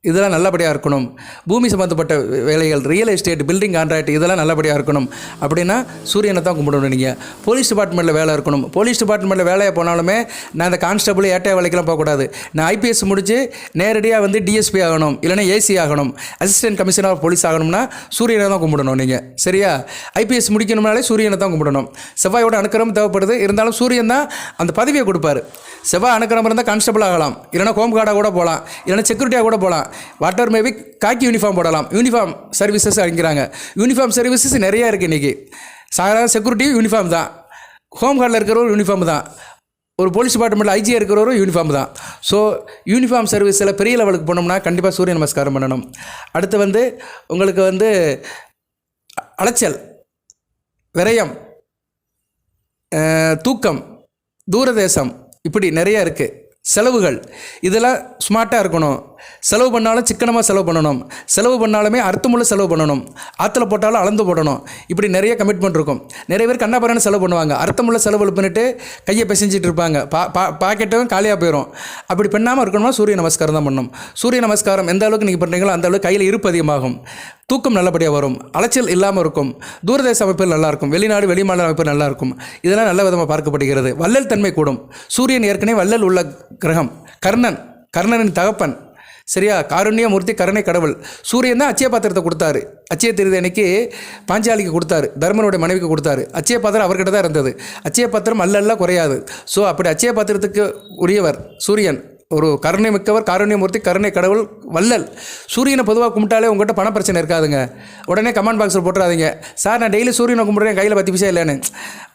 இதெல்லாம் நல்லபடியாக இருக்கணும். பூமி சம்மந்தப்பட்ட வேலைகள், ரியல் எஸ்டேட், பில்டிங் கான்ட்ராக்ட் இதெல்லாம் நல்லபடியாக இருக்கணும். அப்படின்னா சூரியனை தான் கும்பிடணும். நீங்கள் போலீஸ் டிபார்ட்மெண்ட்டில் வேலை இருக்கணும். போலீஸ் டிபார்ட்மெண்ட்டில் வேலையை போனாலுமே நான் இந்த கான்ஸ்டபிள் ஏட்டை வேலைக்கெல்லாம் போகக்கூடாது. நான் ஐபிஎஸ் முடித்து நேரடியாக டிஎஸ்பி ஆகணும், இல்லைனா ஏசி ஆகணும், அசிஸ்டன்ட் கமிஷனர் ஆஃப் போலீஸ் ஆகணும்னா சூரியனை தான் கும்பிடணும் நீங்கள். சரியா? ஐபிஎஸ் முடிக்கணும்னாலே சூரியனை தான் கும்பிடணும். செவ்வாயோட அனுக்கிரகம் தேவைப்படுது. இருந்தாலும் சூரியன் தான் அந்த பதவியை கொடுப்பார். செவ்வாய் அனுக்கிரகம் இருந்தால் கான்ஸ்டபிள் ஆகலாம், இல்லைனா ஹோம் கார்டாக கூட போகலாம், இல்லைனா செக்யூரிட்டியாக கூட போகலாம். வாட்டர் மேபி காக்கி யூனிஃபார்ம் போடலாம். யூனிஃபார்ம் சர்வீசஸ் அடிக்கிறாங்க. யூனிஃபார்ம் சர்வீசஸ் நிறையா இருக்குது இன்றைக்கி. சாதாரண செக்யூரிட்டியும் யூனிஃபார்ம் தான், ஹோம் கார்டில் இருக்கிறவரும் யூனிஃபார்ம் தான், ஒரு போலீஸ் டிபார்ட்மெண்ட்டில் ஐஜியாக இருக்கிறவரும் யூனிஃபார்ம் தான். ஸோ யூனிஃபார்ம் சர்வீஸில் பெரிய லெவலுக்கு போனோம்னா கண்டிப்பாக சூரிய நமஸ்காரம் பண்ணணும். அடுத்து உங்களுக்கு அலைச்சல், விரயம், தூக்கம், தூரதேசம், இப்படி நிறையா இருக்குது. செலவுகள் இதெல்லாம் ஸ்மார்ட்டாக இருக்கணும். செலவு பண்ணாலும் சிக்கனமாக செலவு பண்ணணும். செலவு பண்ணாலுமே அர்த்தமுள்ள செலவு பண்ணணும். ஆற்றுல போட்டாலும் அளந்து போடணும். இப்படி நிறைய கமிட்மெண்ட் இருக்கும். நிறைய பேர் கண்ணாபரான செலவு பண்ணுவாங்க. அர்த்தமுள்ள செலவு பண்ணிட்டு கையை பிசைஞ்சிட்டு இருப்பாங்க. பாக்கெட்டும் காலியாக போயிடும். அப்படி பண்ணாமல் இருக்கணும்னா சூரிய நமஸ்காரம் தான் பண்ணணும். சூரிய நமஸ்காரம் எந்த அளவுக்கு நீங்கள் பண்ணுறீங்களோ அந்த அளவுக்கு கையில் இருப்பு அதிகமாகும். தூக்கம் நல்லபடியாக வரும். அலைச்சல் இல்லாமல் இருக்கும். தூரதேச அமைப்புகள் நல்லாயிருக்கும். வெளிநாடு வெளிமாநில அமைப்புகள் நல்லாயிருக்கும். இதெல்லாம் நல்ல விதமாக பார்க்கப்படுகிறது. வள்ளல் தன்மை கூடும். சூரியன் ஏற்கனவே வள்ளல் உள்ள கிரகம். கர்ணனின் தகப்பன். சரியா? காருண்ய மூர்த்தி, கருணை கடவுள். சூரியன் தான் அச்சய பாத்திரத்தை கொடுத்தாரு. அச்சய திருதி அன்னைக்கு பாஞ்சாலிக்கு கொடுத்தாரு, தர்மனுடைய மனைவிக்கு கொடுத்தாரு. அச்சய பாத்திரம் அவர்கிட்ட தான் இருந்தது. அச்சய பாத்திரம் அல்ல குறையாது. ஸோ அப்படி அச்சய பாத்திரத்துக்கு உரியவர் சூரியன். ஒரு கருணை மிக்கவர், காருண்யமூர்த்தி, கருணை கடவுள், வள்ளல். சூரியனை பொதுவாக கும்பிட்டாலே உங்கள்கிட்ட பண பிரச்சனை இருக்காதுங்க. உடனே கமெண்ட் பாக்ஸில் போட்டுறாதீங்க, சார் நான் டெய்லி சூரியனை கும்பிட்றேன் கையில் 10 பைசா இல்லைன்னு.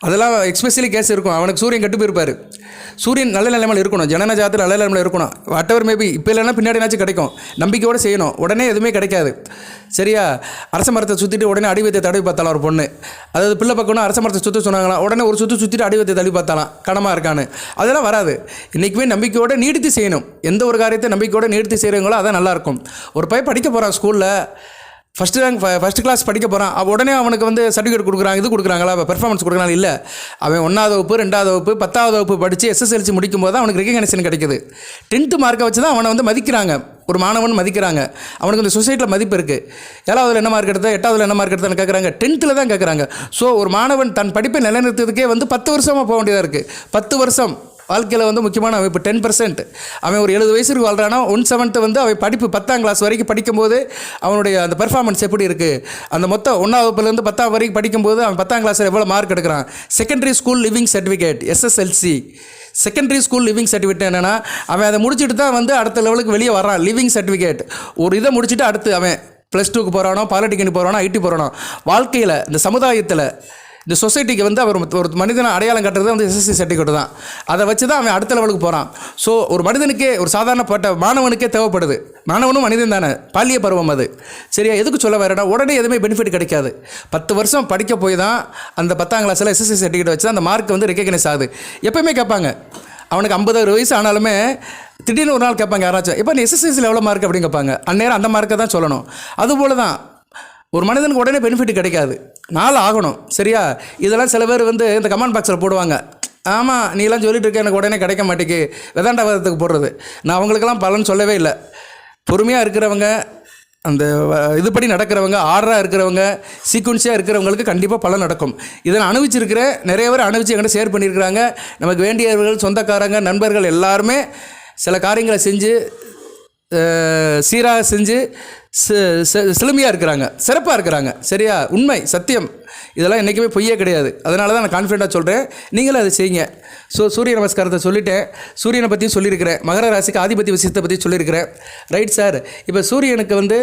அதெல்லாம் எக்ஸ்பெஷலி கேஸ் இருக்கும். அவனுக்கு சூரியன் கட்டு போயிருப்பார். சூரியன் நல்ல நிலைமையில் இருக்கணும். ஜனன ஜாதத்தில் நல்ல நிலைமையில் இருக்கணும். வாட் எவர் மேபி இப்போ இல்லைன்னா பின்னாடி என்னாச்சும் கிடைக்கும். நம்பிக்கையோடு செய்யணும். உடனே எதுவுமே கிடைக்காது. சரியா? அரச மரத்தை சுற்றிட்டு உடனே அடிவத்தை தடவி பார்த்தாலாம் ஒரு பொண்ணு. அதாவது பிள்ளை பக்கம்னு அரச மரத்தை சுற்ற சொன்னாங்களாம், உடனே ஒரு சுற்றிட்டு அடிவத்தை தடவி பார்த்தாலாம் கனமாக இருக்கான்னு. அதெல்லாம் வராது. இன்றைக்குமே நம்பிக்கையோடு நீடித்து செய்யணும். எந்த ஒரு காரியத்தை நம்பிக்கையோடு நீடித்து செய்கிறவங்களோ அதான் நல்லாயிருக்கும். ஒரு பையன் படிக்க போகிறான் ஸ்கூலில், ஃபஸ்ட் கிளாஸ் படிக்க போகிறான், உடனே அவனுக்கு வந்து சர்டிஃபிகேட் கொடுக்குறாங்க, இது கொடுக்குறாங்களா, பெர்ஃபார்மன்ஸ் கொடுக்குறாங்க? இல்லை. அவன் 1ஆவது வகுப்பு 2ஆவது வகுப்பு 10ஆவது வகுப்பு படித்து SSLC முடிக்கும் போது தான் அவனுக்கு ரெகக்னேஷன் கிடைக்குது. 10th மார்க்கை வச்சு தான் அவனை வந்து மதிக்கிறாங்க, ஒரு மாணவன் மதிக்கிறாங்க. அவனுக்கு இந்த சொசைட்டியில் மதிப்பு இருக்குது. 7ஆவதுல என்ன மார்க் எடுத்த, 8ஆவதுல என்ன மார்க் எடுத்தான்னு கேட்குறாங்க, 10th தான் கேட்குறாங்க. ஸோ ஒரு மாணவன் தன் படிப்பை நிலைநிறுத்துறதுக்கே வந்து 10 வருஷமாக போக வேண்டியதாக இருக்குது. 10 வருஷம் வாழ்க்கையில் வந்து முக்கியமான அவன் இப்போ 10%. அவன் ஒரு 70 வயசுக்கு வாழ்கிறானா, 1/7 வந்து அவன் படிப்பு 10ஆம் கிளாஸ் வரைக்கும் படிக்கும்போது அவனுடைய அந்த பெர்ஃபார்மன்ஸ் எப்படி இருக்குது, அந்த மொத்தம் 1ஆம் வகுப்புலேருந்து 10ஆம் வரைக்கும் படிக்கும்போது அவன் 10ஆம் கிளாஸில் எவ்வளோ மார்க் எடுக்கிறான். Secondary school living certificate SSLC. Secondary school living certificate என்னென்னா, அவன் அதை முடிச்சுட்டு தான் வந்து அடுத்த லெவலுக்கு வெளியே வரான். லிவிங் சர்டிஃபிகேட் ஒரு இதை முடிச்சுட்டு அடுத்து அவன் +2க்கு போகிறானோ, பாலிடெக்னிக் போகிறானோ, IT போகிறானோ, வாழ்க்கையில் இந்த சமுதாயத்தில் இந்த சொசைட்டிக்கு வந்து அவர் ஒரு மனிதனை அடையாளம் கட்டுறது வந்து SSC சர்டிஃபிகேட் தான். அதை வச்சு தான் அவன் அடுத்த லெவலுக்கு போகிறான். ஸோ ஒரு மனிதனுக்கே, ஒரு சாதாரணப்பட்ட மாணவனுக்கே தேவைப்படுது. மாணவனும் மனிதன் தானே, பாலிய பருவம் அது. சரியா? எதுக்கு சொல்ல வரேன்னா, உடனே எதுவுமே பெனிஃபிட் கிடைக்காது. 10 வருஷம் படிக்க போய் தான் அந்த 10ஆம் கிளாஸில் SSC சர்டிஃபிகேட் வச்சு தான் அந்த மார்க் வந்து ரெகக்னைஸ் ஆகுது. எப்போயுமே கேட்பாங்க, அவனுக்கு 50 வயசு ஆனாலுமே திடீர்னு ஒரு நாள் கேட்பாங்க யாராச்சும், இப்போ நீ SSCயில் எவ்வளோ மார்க் அப்படின்னு கேட்பாங்க. அந்நேரம் அந்த மார்க்கை தான் சொல்லணும். அதுபோல் தான் ஒரு மனிதனுக்கு உடனே பெனிஃபிட் கிடைக்காது, நாள் ஆகணும். சரியா? இதெல்லாம் சில பேர் வந்து இந்த கமெண்ட் பாக்ஸில் போடுவாங்க, ஆமாம் நீலாம் சொல்லிட்டு இருக்க, எனக்கு உடனே கிடைக்க மாட்டேங்கு, வேதாண்டவாதத்துக்கு போடுறது. நான் அவங்களுக்கெல்லாம் பலன் சொல்லவே இல்லை. பொறுமையாக இருக்கிறவங்க, அந்த இதுபடி நடக்கிறவங்க, ஆர்டராக இருக்கிறவங்க, சீக்வன்ஸாக இருக்கிறவங்களுக்கு கண்டிப்பாக பலன் நடக்கும். இதை நான் அனுபவிச்சிருக்கிற நிறைய பேர் அனுபவிச்சு என்கிட்ட ஷேர் பண்ணியிருக்கிறாங்க. நமக்கு வேண்டியவர்கள், சொந்தக்காரங்க, நண்பர்கள் எல்லாருமே சில காரியங்களை செஞ்சு சீராக செஞ்சு செழுமையாக இருக்கிறாங்க, சிறப்பாக இருக்கிறாங்க. சரியா? உண்மை, சத்தியம், இதெல்லாம் என்றைக்குமே பொய்யே கிடையாது. அதனால தான் நான் கான்ஃபிடென்ட்டாக சொல்கிறேன், நீங்களும் அதை செய்யுங்க. ஸோ சூரிய நமஸ்காரத்தை சொல்லிட்டேன், சூரியனை பற்றியும் சொல்லியிருக்கிறேன், மகர ராசிக்கு ஆதிபத்திய விஷயத்தை பற்றி சொல்லியிருக்கிறேன். Right sir. இப்போ சூரியனுக்கு வந்து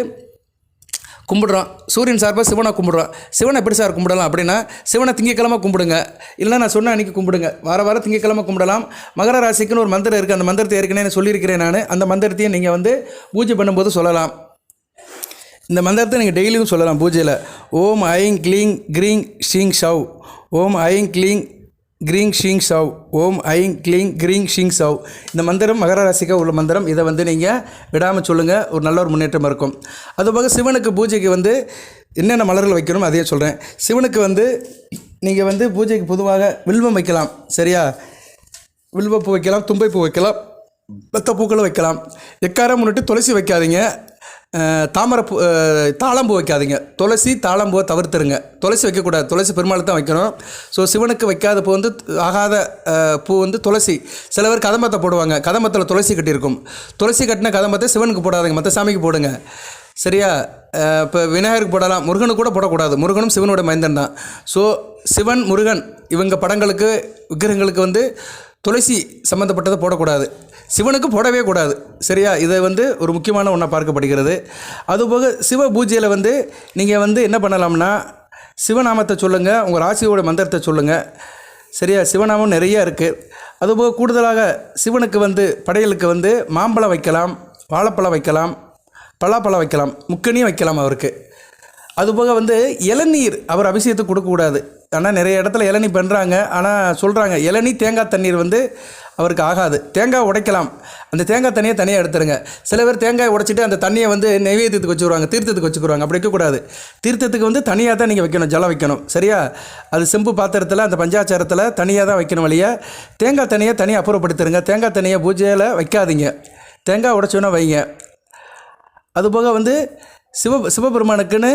கும்பிடுறோம், சூரியன் சார்பாக சிவனை கும்பிடுறோம். சிவனை எப்படி சார் கும்பிடலாம் அப்படின்னா, சிவனை திங்கக்கிழமை கும்பிடுங்க, இல்லைனா நான் சொன்ன அன்றைக்கி கும்பிடுங்க. வாரம் திங்கக்கிழமை கும்பிடலாம். மகர ராசிக்குன்னு ஒரு மந்திரம் இருக்குது, அந்த மந்திரத்தை ஏற்கனவே சொல்லியிருக்கிறேன் நான். அந்த மந்திரத்தையும் நீங்கள் வந்து பூஜை பண்ணும்போது சொல்லலாம். இந்த மந்திரத்தை நீங்கள் டெய்லியும் சொல்லலாம் பூஜையில். ஓம் ஐங் க்ளீங் க்ரீங் ஷீங் ஷவ், ஓம் ஐங் க்ளீங் க்ரீங் ஷீங் ஷவ், ஓம் ஐங் க்ளீங் க்ரீங் ஷீங் ஷவ். இந்த மந்திரம் மகர ராசிக்காக உள்ள மந்திரம். இதை வந்து நீங்கள் விடாமல் சொல்லுங்கள், ஒரு நல்ல ஒரு முன்னேற்றம் இருக்கும். அதுபோக சிவனுக்கு பூஜைக்கு வந்து என்னென்ன மலர்கள் வைக்கணும் அதையே சொல்கிறேன். சிவனுக்கு வந்து நீங்கள் வந்து பூஜைக்கு பொதுவாக வில்வம் வைக்கலாம். சரியா? வில்வப்பூ வைக்கலாம், தும்பைப்பூ வைக்கலாம், மற்ற பூக்களும் வைக்கலாம். எக்காரம் முன்னிட்டு துளசி வைக்காதீங்க, தாமரைப்பூ, தாளம்பூ வைக்காதீங்க. துளசி தாளம்பூவை தவிர்த்துருங்க. துளசி வைக்கக்கூடாது, துளசி பெருமாள் தான் வைக்கணும். ஸோ சிவனுக்கு வைக்காத பூ வந்து ஆகாத பூ வந்து துளசி. சில பேர் கதம்பத்தை போடுவாங்க, கதம்பத்தில் துளசி கட்டியிருக்கும். துளசி கட்டின கதம்பத்தை சிவனுக்கு போடாதீங்க, மற்ற சாமிக்கு போடுங்க. சரியா? இப்போ விநாயகருக்கு போடலாம், முருகனுக்கு கூட போடக்கூடாது. முருகனும் சிவனோட மைந்தன் தான். ஸோ சிவன், முருகன் இவங்க படங்களுக்கு, விக்கிரகங்களுக்கு வந்து துளசி சம்மந்தப்பட்டதை போடக்கூடாது, சிவனுக்கு போடவே கூடாது. சரியா? இதை வந்து ஒரு முக்கியமான ஒன்றா பார்க்கப்படுகிறது. அதுபோக சிவ பூஜையில் வந்து நீங்கள் வந்து என்ன பண்ணலாம்னா, சிவநாமத்தை சொல்லுங்கள், உங்கள் ராசியோட மந்திரத்தை சொல்லுங்கள். சரியா? சிவநாமம் நிறைய இருக்குது. அதுபோக கூடுதலாக சிவனுக்கு வந்து படையலுக்கு வந்து மாம்பழம் வைக்கலாம், வாழைப்பழம் வைக்கலாம், பலாப்பழம் வைக்கலாம், முக்கனியும் வைக்கலாம் அவருக்கு. அதுபோக வந்து இளநீர் அவர் அபிஷேகத்துக்கு கொடுக்கக்கூடாது. ஆனால் நிறைய இடத்துல இளநீ பண்ணுறாங்க, ஆனால் சொல்கிறாங்க இளநீ தேங்காய் தண்ணீர் வந்து அவருக்கு ஆகாது. தேங்காய் உடைக்கலாம், அந்த தேங்காய் தண்ணியை தனியாக எடுத்துருங்க. சில பேர் தேங்காய் உடைச்சிட்டு அந்த தண்ணியை வந்து நைவேத்தியத்துக்கு வச்சுருவாங்க, தீர்த்தத்துக்கு வச்சுக்குவாங்க. அப்படி வைக்கக்கூடாது. தீர்த்தத்துக்கு வந்து தனியாக தான் நீங்கள் வைக்கணும், ஜலம் வைக்கணும். சரியா? அது செம்பு பாத்திரத்தில், அந்த பஞ்சாச்சாரத்தில் தனியாக தான் வைக்கணும். வழியாக தேங்காய் தண்ணியை தனியாக அப்புறப்படுத்துருங்க. தேங்காய் தண்ணியை பூஜையில் வைக்காதீங்க, தேங்காய் உடைச்சோன்னா வைங்க. அதுபோக வந்து சிவபெருமானுக்குன்னு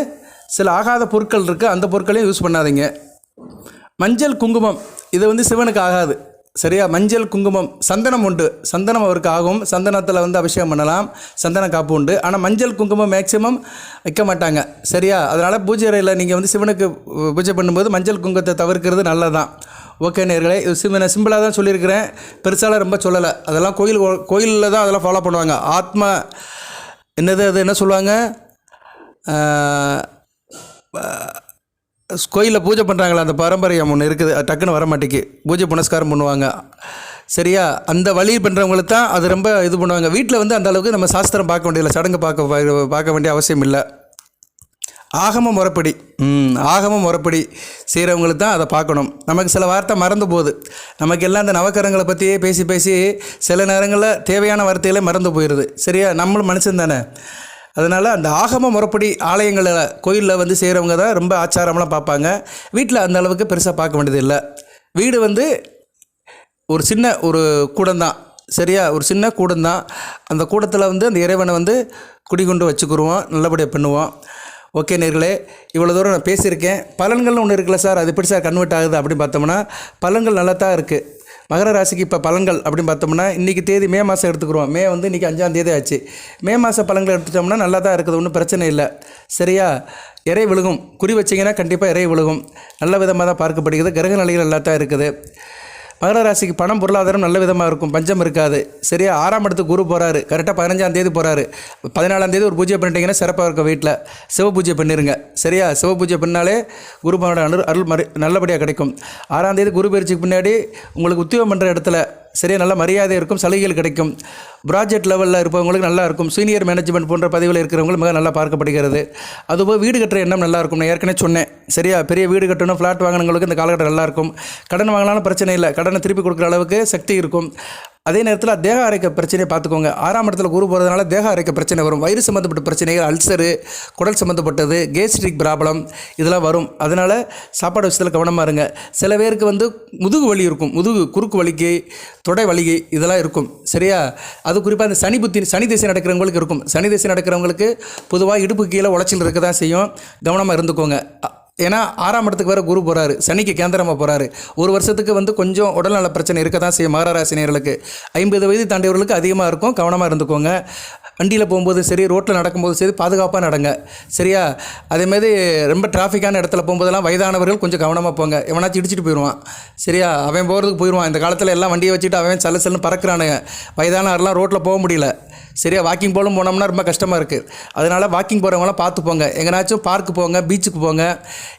சில ஆகாத பொருட்கள் இருக்குது, அந்த பொருட்களையும் யூஸ் பண்ணாதீங்க. மஞ்சள் குங்குமம் இது வந்து சிவனுக்கு ஆகாது. சரியா? மஞ்சள் குங்குமம், சந்தனம் உண்டு, சந்தனம் அவருக்கு ஆகும். சந்தனத்தில் வந்து அபிஷேகம் பண்ணலாம், சந்தன காப்பு உண்டு. ஆனால் மஞ்சள் குங்குமம் மேக்சிமம் வைக்க மாட்டாங்க. சரியா? அதனால் பூஜை அறையில் நீங்கள் வந்து சிவனுக்கு பூஜை பண்ணும்போது மஞ்சள் குங்குமத்தை தவிர்க்கிறது நல்லதான். ஓகே நேர்களே, இது சிம்பிளாக தான் சொல்லியிருக்கிறேன், பெருசாலாம் ரொம்ப சொல்லலை. அதெல்லாம் கோயிலில் தான் அதெல்லாம் ஃபாலோ பண்ணுவாங்க. ஆத்மா என்னது, அது என்ன சொல்லுவாங்க, கோயிலில் பூஜை பண்ணுறாங்களா, அந்த பாரம்பரியம் ஒன்று இருக்குது, டக்குன்னு வர மாட்டேக்கு. பூஜை புனஸ்காரம் பண்ணுவாங்க. சரியா? அந்த வழி பண்ணுறவங்களுக்கு தான் அது ரொம்ப இது பண்ணுவாங்க. வீட்டில் வந்து அந்த அளவுக்கு நம்ம சாஸ்திரம் பார்க்க வேண்டியதில்லை, சடங்கு பார்க்க வேண்டிய அவசியம் இல்லை. ஆகம முறைப்படி ஆகம முறைப்படி செய்கிறவங்களுக்கு தான் அதை பார்க்கணும். நமக்கு சில வார்த்தை மறந்து போகுது. நமக்கு எல்லாம் இந்த நவக்கரங்களை பற்றியே பேசி பேசி சில நேரங்களில் தேவையான வார்த்தைகளே மறந்து போயிடுது. சரியா, நம்மளும் மனுஷன் தானே. அதனால் அந்த ஆகம முறைப்படி ஆலயங்களில் கோயிலில் வந்து செய்கிறவங்க தான் ரொம்ப ஆச்சாரமெல்லாம் பார்ப்பாங்க. வீட்டில் அந்த அளவுக்கு பெருசாக பார்க்க வேண்டியது இல்லை. வீடு வந்து ஒரு சின்ன ஒரு கூடம்தான். சரியா, ஒரு சின்ன கூடம்தான். அந்த கூடத்தில் வந்து அந்த இறைவனை வந்து குடிகொண்டு வச்சுக்கிடுவோம், நல்லபடியாக பண்ணுவோம். ஓகே நேர்களே, இவ்வளோ தூரம் நான் பேசியிருக்கேன். பலன்கள்னு ஒன்று இருக்குல்ல சார், அது எப்படி சார் கன்வெர்ட் ஆகுது அப்படின்னு பார்த்தோம்னா, பலன்கள் நல்லா தான் இருக்குது. மகர ராசிக்கு இப்போ பலன்கள் அப்படின்னு பார்த்தோம்னா, இன்றைக்கி தேதி மே மாதம் எடுத்துக்கிறோம். மே வந்து இன்றைக்கி 5ஆம் தேதி ஆச்சு. மே மாத பலன்கள் எடுத்துட்டோம்னா நல்லா தான் இருக்குது, ஒன்றும் பிரச்சனை இல்லை. சரியா, இறை விழுகும். குறி வச்சிங்கன்னா கண்டிப்பாக இறை விழுகும். நல்ல விதமாக தான் பார்க்கப்படுகிறது. கிரக நிலைகள் நல்லா தான் இருக்குது. மகர ராசிக்கு பணம் பொருளாதாரம் நல்ல விதமாக இருக்கும், பஞ்சம் இருக்காது. சரியா, 6ஆம் இடத்துக்கு குரு போகிறாரு, கரெக்டாக 15ஆம் தேதி போகிறாரு. 14ஆம் தேதி ஒரு பூஜை பண்ணிட்டீங்கன்னா சிறப்பாக இருக்கும். வீட்டில் சிவ பூஜை பண்ணிடுங்க. சரியா, சிவ பூஜை பண்ணாலே குருபவனோட அருள் நல்லபடியாக கிடைக்கும். 6ஆம் தேதி குரு பயிற்சிக்கு பின்னாடி உங்களுக்கு உத்தியோகம் பண்ணுற இடத்துல சரியா நல்ல மரியாதை இருக்கும், சலுகைகள் கிடைக்கும். ப்ராஜெக்ட் லெவலில் இருப்பவங்களுக்கு நல்லா இருக்கும். சீனியர் மேனேஜ்மெண்ட் போன்ற பதவியில் இருக்கிறவங்களுக்கு மிக நல்லா பார்க்கப்படுகிறது. அதுபோல் வீடு கட்டுற எண்ணம் நல்லாயிருக்கும். நான் ஏற்கனவே சொன்னேன். சரியா, பெரிய வீடு கட்டணும், ஃப்ளாட் வாங்கினவங்களுக்கு இந்த காலகட்டம் நல்லாயிருக்கும். கடன் வாங்கினாலும் பிரச்சனை இல்லை, கடனை திருப்பி கொடுக்குற அளவுக்கு சக்தி இருக்கும். அதே நேரத்தில் தேக ஆரோக்கிய பிரச்சனையை பார்த்துக்கோங்க. 6ஆம் இடத்துல குரு போகிறதுனால தேக ஆரோக்கிய பிரச்சனை வரும். வயிறு சம்மந்தப்பட்ட பிரச்சனைகள், அல்சரு, குடல் சம்மந்தப்பட்டது, கேஸ்ட்ரிக் ப்ராப்ளம் இதெல்லாம் வரும். அதனால் சாப்பாடு விஷயத்தில் கவனமாக இருங்க. சில பேருக்கு வந்து முதுகு வலி இருக்கும், முதுகு குறுக்கு வலிக்கு, தொடை வலிகை இதெல்லாம் இருக்கும். சரியா, அது குறிப்பாக அந்த சனி திசை நடக்கிறவங்களுக்கு இருக்கும். சனி திசை நடக்கிறவங்களுக்கு பொதுவாக இடுப்பு கீழே உளைச்சல் இருக்க தான் செய்யும். கவனமாக இருந்துக்கோங்க. ஏன்னா 6ஆம் இடத்துக்கு வேறு குரு போகிறாரு, சனிக்கு கேந்திரமாக போகிறாரு. ஒரு வருஷத்துக்கு வந்து கொஞ்சம் உடல்நல பிரச்சனை இருக்க தான் செய்யும். மகர ராசினியர்களுக்கு 50 வயது தாண்டியவர்களுக்கு அதிகமாக இருக்கும். கவனமாக இருந்துக்கோங்க. வண்டியில் போகும்போது சரி, ரோட்டில் நடக்கும்போது சரி, பாதுகாப்பாக நடங்க. சரியா, அதேமாதிரி ரொம்ப டிராஃபிக்கான இடத்துல போகும்போதெல்லாம் வயதானவர்கள் கொஞ்சம் கவனமாக போங்க. எவனாச்சும் இடிச்சிட்டு போயிடுவான். சரியா, அவன் போகிறதுக்கு போயிடுவான். இந்த காலத்தில் எல்லாம் வண்டியை வச்சுட்டு அவன் சல்லுன்னு பறக்கிறானுங்க. வயதானவரெலாம் ரோட்டில் போக முடியல. சரியா, வாக்கிங் போனோம்னா ரொம்ப கஷ்டமாக இருக்குது. அதனால் வாக்கிங் போகிறவங்களாம் பார்த்து போங்க. எங்கேனாச்சும் பார்க்கு போங்க, பீச்சுக்கு போங்க,